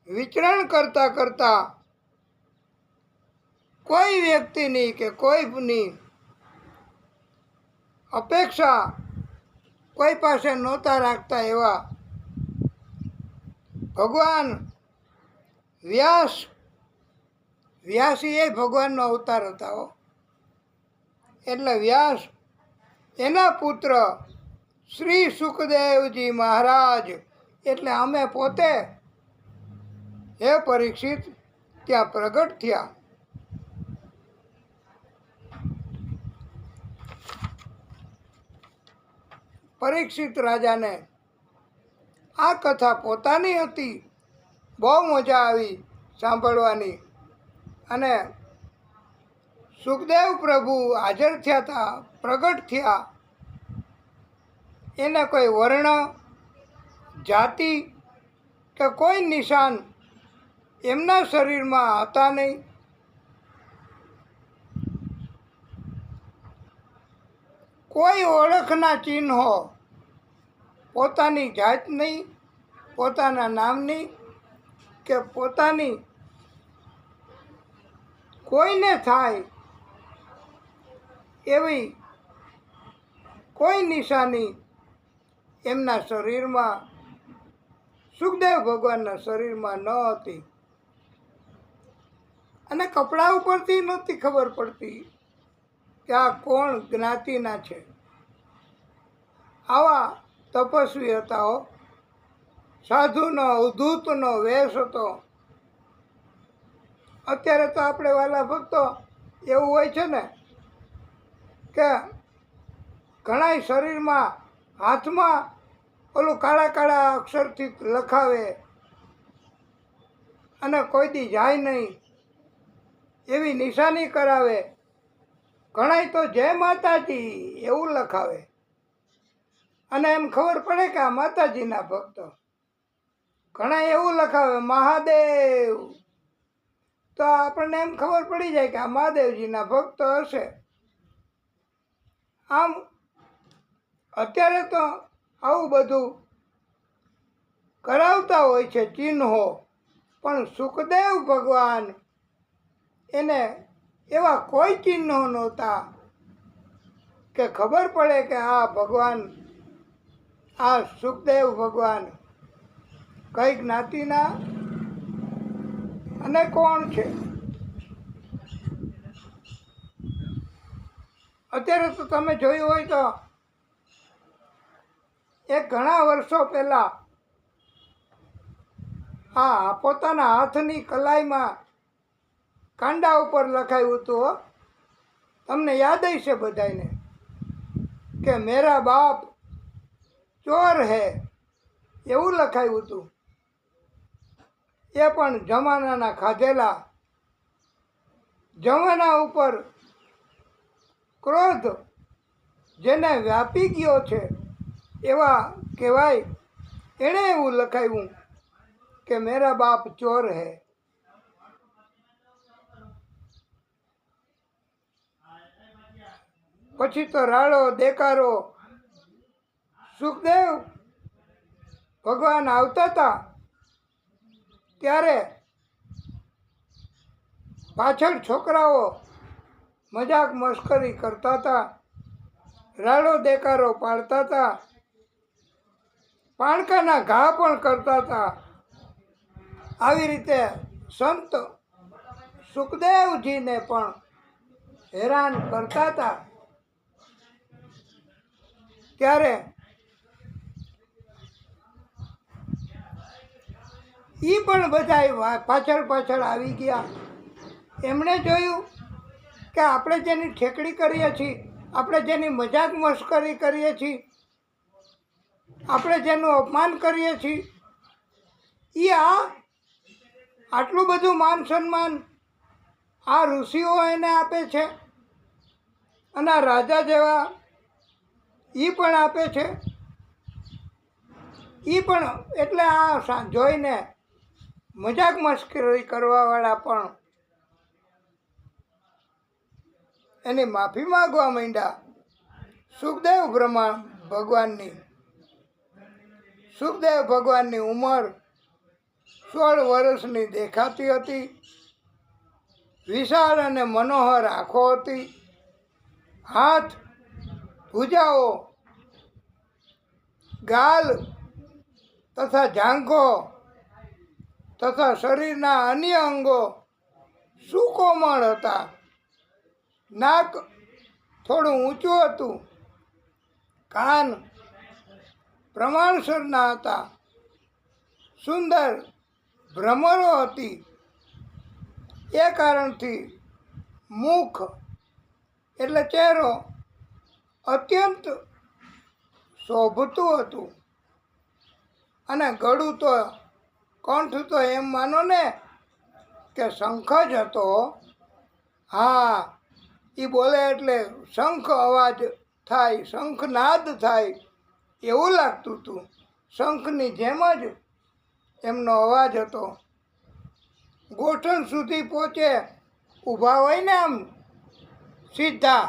વિચરણ કરતા કરતા કોઈ વ્યક્તિની કે કોઈની અપેક્ષા કોઈ પાસે નહોતા રાખતા એવા ભગવાન વ્યાસી એ ભગવાનનો અવતાર હતા. હો એટલે વ્યાસ એના પુત્ર શ્રી સુખદેવજી મહારાજ એટલે અમે પોતે હે પરીક્ષિત ત્યાં પ્રગટ થયા. પરીક્ષિત રાજાને આ કથા પોતાની હતી, બહુ મજા આવી સાંભળવાની. અને સુખદેવ પ્રભુ હાજર થયા હતા, પ્રગટ થયા. એને કોઈ વર્ણ, જાતિ કે કોઈ નિશાન એમના શરીરમાં હતા નહીં. કોઈ ઓળખના ચિહ્નો, પોતાની જાત નહીં, પોતાના નામની કે પોતાની કોઈને થાય એવી કોઈ નિશાની એમના શરીરમાં, સુખદેવ ભગવાનના શરીરમાં ન હતી. અને કપડા ઉપરથી નહોતી ખબર પડતી કે આ કોણ જ્ઞાતિના છે. આવા તપસ્વી હતા. હો સાધુનો અવધૂતનો વેશ હતો. અત્યારે તો આપણે વાલા ભક્તો એવું હોય છે ને કે ઘણાય શરીરમાં હાથમાં ઓલું કાળા કાળા અક્ષરથી લખાવે અને કોઈ દી જાય નહીં એવી નિશાની કરાવે. ઘણાય તો જય માતાજી એવું લખાવે અને એમ ખબર પડે કે આ માતાજીના ભક્તો. ઘણા એવું લખાવે મહાદેવ, તો આપણને એમ ખબર પડી જાય કે આ મહાદેવજીના ભક્ત હશે. આમ અત્યારે તો આવું બધું કરાવતા હોય છે ચિહ્નો, પણ સુખદેવ ભગવાન એને એવા કોઈ ચિહ્નો નહોતા કે ખબર પડે કે આ ભગવાન, આ સુખદેવ ભગવાન કઈ જ્ઞાતિના અને કોણ છે. અત્યારે તો તમે જોયું હોય તો એક ઘણા વર્ષો પહેલાં હા પોતાના હાથની કલાઈમાં કાંડા ઉપર લખાયું હતું. તમને યાદ હશે બધાને કે મેરા બાપ ચોર હે એવું લખાયું હતું. એ પણ જમાનાના ખાધેલા, જમાના ઉપર ક્રોધ જેને વ્યાપી ગયો છે એવા કહેવાય. એણે એવું લખાયું કે મેરા બાપ ચોર હે. પછી તો રાડો દેકારો. સુખદેવ ભગવાન આવતા હતા ત્યારે પાછળ છોકરાઓ મજાક મસ્કરી કરતા હતા, રાડો દેકારો પાડતા હતા, પાણકાના ઘા પણ કરતા હતા. આવી રીતે સંત સુખદેવજીને પણ હેરાન કરતા હતા. ત્યારે એ પણ બધા પાછળ પાછળ આવી ગયા. એમણે જોયું કે આપણે જેની ઠેકડી કરીએ છીએ, આપણે જેની મજાક મસ્કરી કરીએ છીએ, આપણે જેનું અપમાન કરીએ છીએ, એ આટલું બધું માન સન્માન આ ઋષિઓ એને આપે છે અને આ રાજા જેવા એ પણ આપે છે. એ પણ એટલે આ જોઈને મજાક મસ્કરી કરવાવાળા પણ એની માફી માગવા માંડ્યા. સુખદેવ ભગવાનની ઉંમર 16 વર્ષની દેખાતી હતી. વિશાળ અને મનોહર આંખો હતી. હાથ, ભુજાઓ, ગાલ તથા જાંઘો તથા શરીરના અન્ય અંગો સુકોમળ હતા. નાક થોડું ઊંચું હતું. કાન પ્રમાણસરના હતા. સુંદર ભ્રમરો હતી. એ કારણથી મુખ એટલે ચહેરો અત્યંત શોભતું હતું. અને ગળું તો કંઠ તો એમ માનો ને કે શંખ જ હતો. હા, એ બોલે એટલે શંખ અવાજ થાય, શંખનાદ થાય એવું લાગતું હતું. શંખની જેમ જ એમનો અવાજ હતો. ગોઠણ સુધી પહોંચે, ઊભા હોય ને આમ સીધા,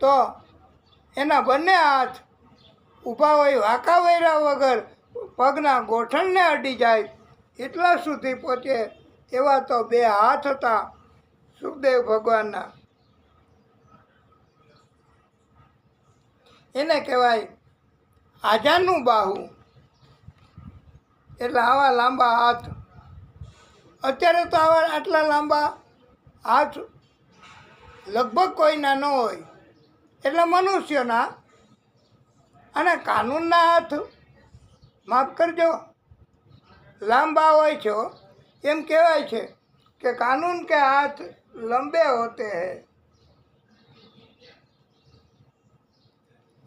તો એના બંને હાથ ઊભા હોય વાંકા વૈરા વગર પગના ગોઠણને અડી જાય એટલા સુધી પહોંચે એવા તો 2 હાથ હતા સુખદેવ ભગવાનના. એને કહેવાય આજાનું બાહુ. એટલે આવા લાંબા હાથ. અત્યારે તો આટલા લાંબા હાથ લગભગ કોઈના ન હોય. એટલે મનુષ્યના અને કાનૂનના હાથ માફ કરજો લાંબા હોય છે. એમ કહેવાય છે કે કાનૂન કે હાથ લંબે હોતે હૈ.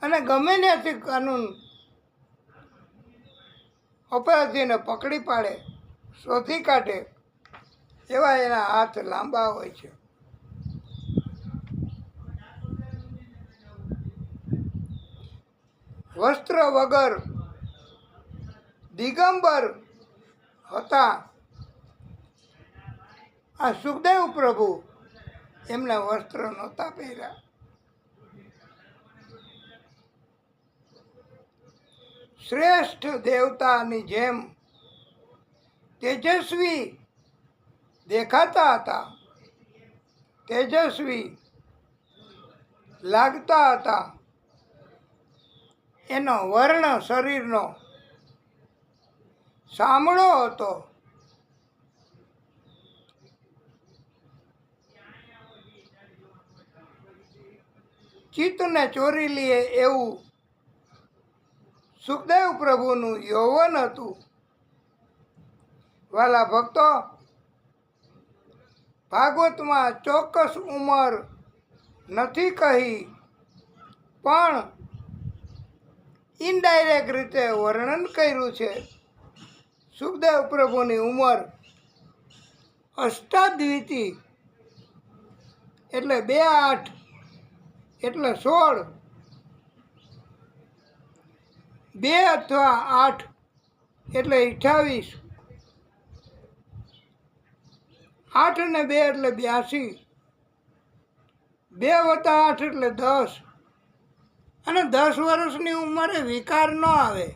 અને ગમે ત્યાંથી કાનૂન અપરાધીને પકડી પાડે, શોધી કાઢે એવા એના હાથ લાંબા હોય છે. વસ્ત્ર વગર દિગંબર હતા આ સુખદેવ પ્રભુ. એમને વસ્ત્ર નહોતા પહેર્યા. શ્રેષ્ઠ દેવતાની જેમ તેજસ્વી દેખાતા હતા, તેજસ્વી લાગતા હતા. એનો વર્ણ શરીરનો સામળો હતો. ચિત્તને ચોરી લે એવું સુખદેવ પ્રભુનું યૌવન હતું. વાલા ભક્તો, ભાગવતમાં ચોક્કસ ઉંમર નથી કહી, પણ ઇનડાયરેક્ટ રીતે વર્ણન કર્યું છે. સુખદેવ પ્રભુની ઉંમર અષ્ટાદ્વિતી એટલે 2 8 એટલે 16, 2 અથવા 8 એટલે 28, 8 અને 2 એટલે 82, 2 વત્તા 8 એટલે 10, અને 10 વર્ષની ઉંમરે વિકાર ન આવે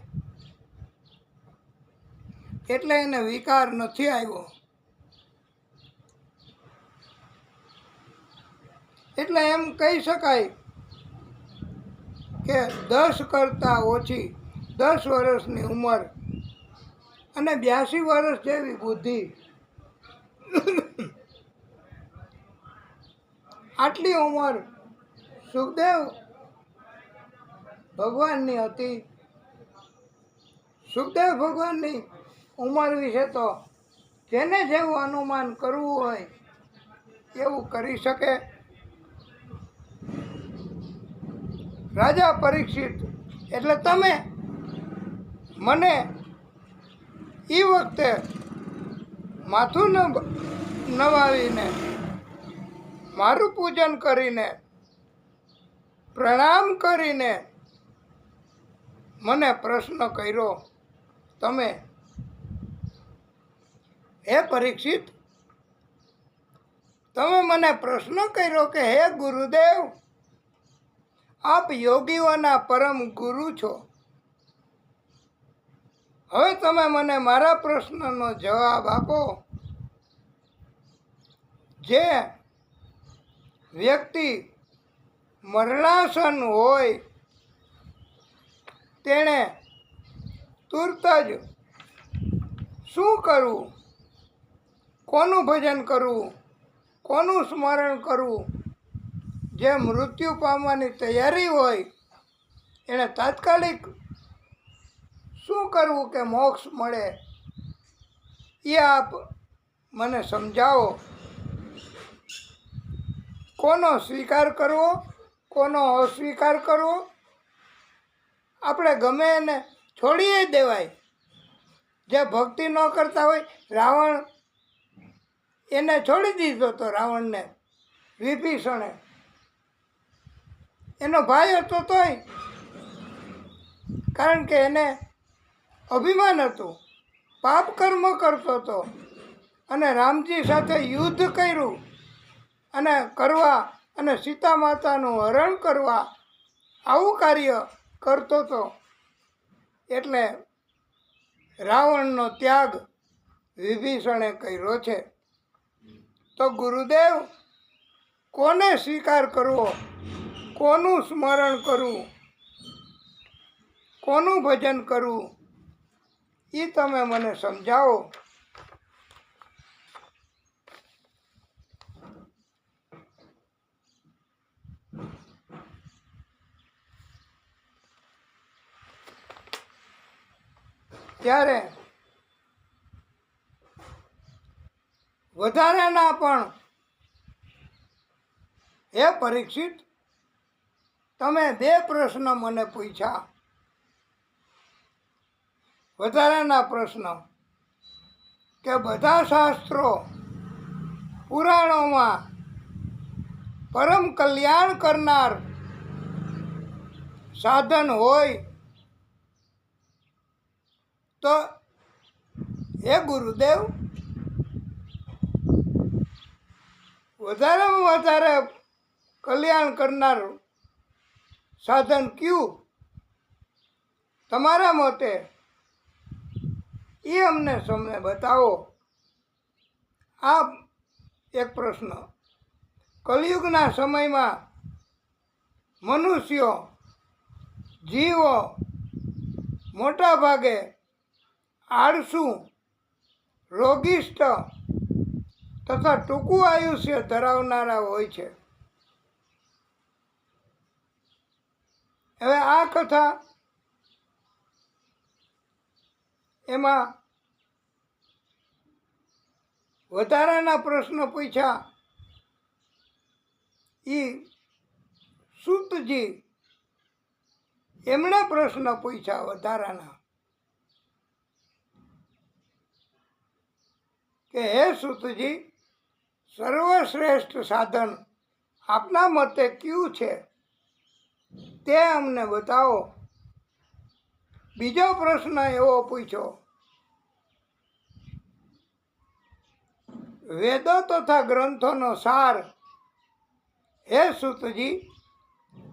એટલે એને વિકાર નથી આવ્યો. એટલે એમ કહી શકાય કે 10 કરતાં ઓછી 10 વર્ષની ઉંમર અને 82 વર્ષ જેવી બુદ્ધિ, આટલી ઉંમર સુખદેવ ભગવાનની હતી. સુખદેવ ભગવાનની ઉંમર વિશે તો જેને જેવું અનુમાન કરવું હોય એવું કરી શકે. રાજા પરીક્ષિત એટલે તમે મને એ વખતે માથું નવાવીને મારું પૂજન કરીને પ્રણામ કરીને મને પ્રશ્ન કર્યો. તમે હે પરીક્ષિત, તમે મને પ્રશ્ન કર્યો કે હે ગુરુદેવ, આપ યોગીઓના પરમ ગુરુ છો. હવે તમે મને મારા પ્રશ્નનો જવાબ આપો. જે વ્યક્તિ મરણાસન હોય તેણે તુરત જ શું કરવું, કોનું ભજન કરવું, કોનું સ્મરણ કરવું? જે મૃત્યુ પામવાની તૈયારી હોય એણે તાત્કાલિક શું કરવું કે મોક્ષ મળે, એ આપ મને સમજાવો. કોનો સ્વીકાર કરવો, કોનો અસ્વીકાર કરવો? આપણે ગમે એને છોડીએ દેવાય. જે ભક્તિ ન કરતા હોય, રાવણ એને છોડી દીધો હતો. રાવણને વિભીષણે, એનો ભાઈ હતો તોય, કારણ કે એને અભિમાન હતું, પાપ કર્મ કરતો હતો અને રામજી સાથે યુદ્ધ કર્યું અને કરવા અને સીતા માતાનું હરણ કરવા આવું કાર્ય કરતો હતો. એટલે રાવણનો ત્યાગ વિભીષણે કર્યો છે. તો ગુરુદેવ, કોને સ્વીકાર કરવો, કોનું સ્મરણ કરવું, કોનું ભજન કરવું, એ તમે મને સમજાવો. ત્યારે વધારાના પણ, હે પરીક્ષિત, તમે 2 પ્રશ્ન મને પૂછ્યા. વધારાના પ્રશ્ન કે બધા શાસ્ત્રો પુરાણોમાં પરમ કલ્યાણ કરનાર સાધન હોય તો હે ગુરુદેવ, વધારેમાં વધારે કલ્યાણ કરનાર સાધન કયું તમારા મતે? એ અમને બતાવો. આ એક પ્રશ્ન. કલિયુગના સમયમાં મનુષ્યો, જીવો મોટા ભાગે આળસુ, રોગિષ્ટ તથા ટૂંકું આયુષ્ય ધરાવનારા હોય છે. હવે આ કથા એમાં વધારાના પ્રશ્ન પૂછ્યા. એ સૂતજી એમણે પ્રશ્ન પૂછ્યા વધારાના કે હે સૂતજી, સર્વશ્રેષ્ઠ સાધન આપના મતે કયું છે તે અમને બતાવો. બીજો પ્રશ્ન એવો પૂછ્યો, વેદો તથા ગ્રંથોનો સાર હે સૂતજી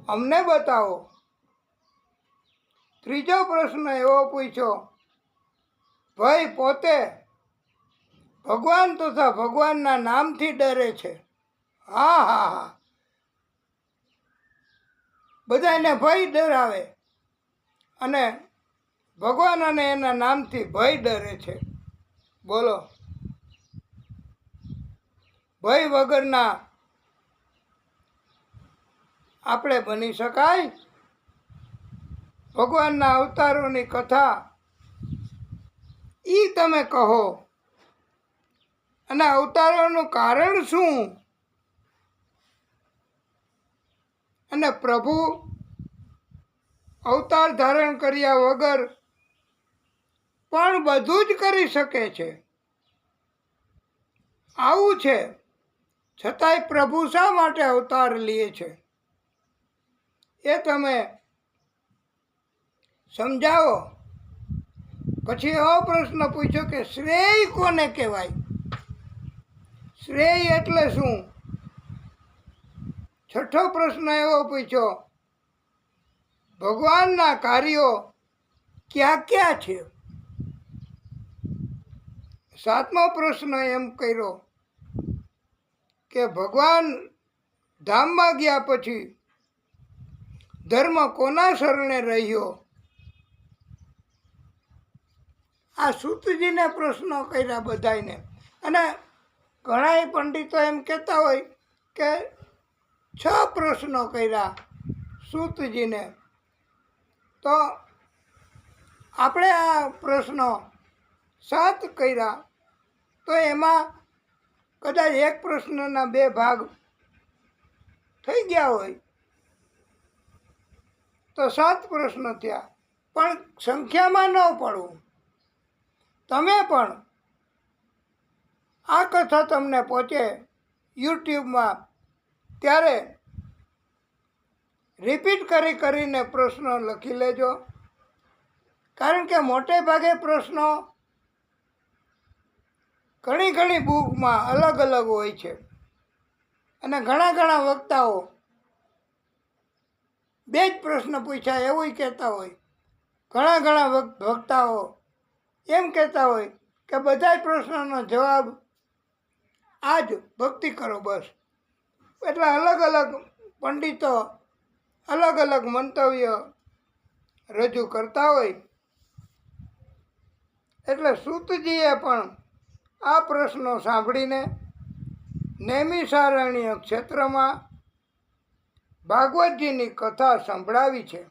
અમને બતાવો. ત્રીજો પ્રશ્ન એવો પૂછ્યો, ભાઈ પોતે ભગવાન તથા ભગવાનના નામથી ડરે છે. હા હા હા, બધાને ભય ડરાવે અને ભગવાન અને એના નામથી ભય ડરે છે. બોલો, ભય વગરના આપણે બની શકાય? ભગવાનના અવતારોની કથા ઈ તમે કહો, અને અવતારોનું કારણ શું? અને પ્રભુ અવતાર ધારણ કર્યા વગર પણ બધું જ કરી શકે છે. આવું છે છતાંય પ્રભુ શા માટે અવતાર લે છે એ તમે સમજાવો. પછી એવો પ્રશ્ન પૂછ્યો કે શ્રેય કોને કહેવાય? શ્રેય એટલે શું? છઠ્ઠો પ્રશ્ન એવો પૂછ્યો, ભગવાનના કાર્યો ક્યાં ક્યાં છે? સાતમો પ્રશ્ન એમ કર્યો કે ભગવાન ધામમાં ગયા પછી ધર્મ કોના શરણે રહ્યો? આ સૂતજીને પ્રશ્નો કર્યા બધાને. અને ઘણા પંડિતો એમ કહેતા હોય કે 6 પ્રશ્નો કર્યા સૂતજીને. તો આપણે આ પ્રશ્નો 7 કર્યા, તો એમાં કદાચ એક પ્રશ્નના 2 ભાગ થઈ ગયા હોય તો 7 પ્રશ્ન થયા. પણ સંખ્યામાં ન પડવું. તમે પણ આ કથા તમને પહોંચે યુટ્યુબમાં ત્યારે રિપીટ કરીને પ્રશ્નો લખી લેજો. કારણ કે મોટે ભાગે પ્રશ્નો ઘણી બુકમાં અલગ અલગ હોય છે. અને ઘણા વક્તાઓ 2 જ પ્રશ્ન પૂછ્યા એવું કહેતા હોય. ઘણા વક્તાઓ એમ કહેતા હોય કે બધા પ્રશ્નોનો જવાબ આ જ, ભક્તિ કરો બસ. એટલે અલગ પંડિતો અલગ મંતવ્ય રજૂ કરતા હોય. એટલે સૂતજીએ પણ આ પ્રશ્નો સાંભળીને નૈમિષારણ્ય ક્ષેત્રમાં ભાગવતજીની કથા સંભળાવી છે.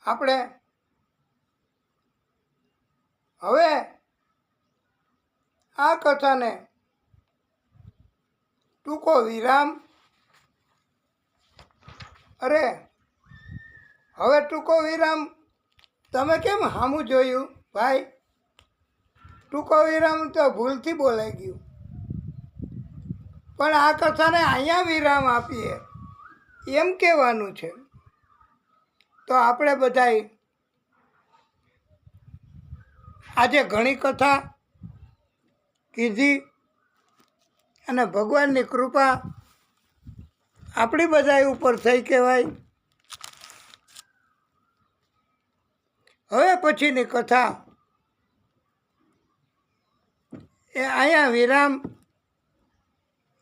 આપણે હવે આ કથાને ટૂંકો વિરામ, હવે ટૂંકો વિરામ તમે કેમ સામું જોયું ભાઈ? ટૂંકો વિરામ તો ભૂલથી બોલાઈ ગયું. પણ આ કથાને અહીંયા વિરામ આપીએ એમ કહેવાનું છે. તો આપણે બધાય આજે ઘણી કથા કીધી અને ભગવાનની કૃપા આપણી બધા ઉપર થઈ કહેવાય. હવે પછીની કથા એ અહીંયા વિરામ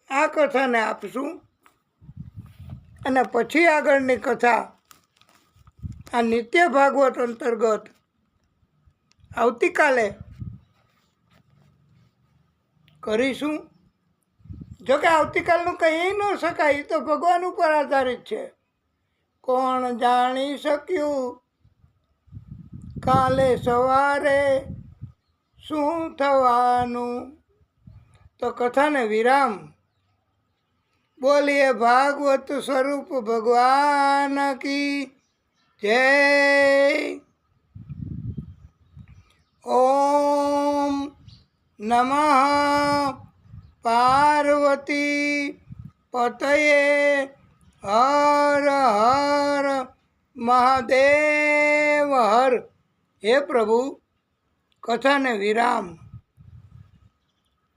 આ કથાને આપશું. અને પછી આગળની કથા આ નિત્ય ભાગવત અંતર્ગત આવતીકાલે કરીશું. જોકે આવતીકાલનું કહી ન શકાય, એ તો ભગવાન ઉપર આધારિત છે. કોણ જાણી શક્યું કાલે સવારે શું થવાનું? તો કથાને વિરામ. બોલીએ ભાગવત સ્વરૂપ ભગવાન કી જય. ઓમ નમઃ પાર્વતી પતયે હર હર મહાદેવ હર. હે પ્રભુ, કથાને વિરામ.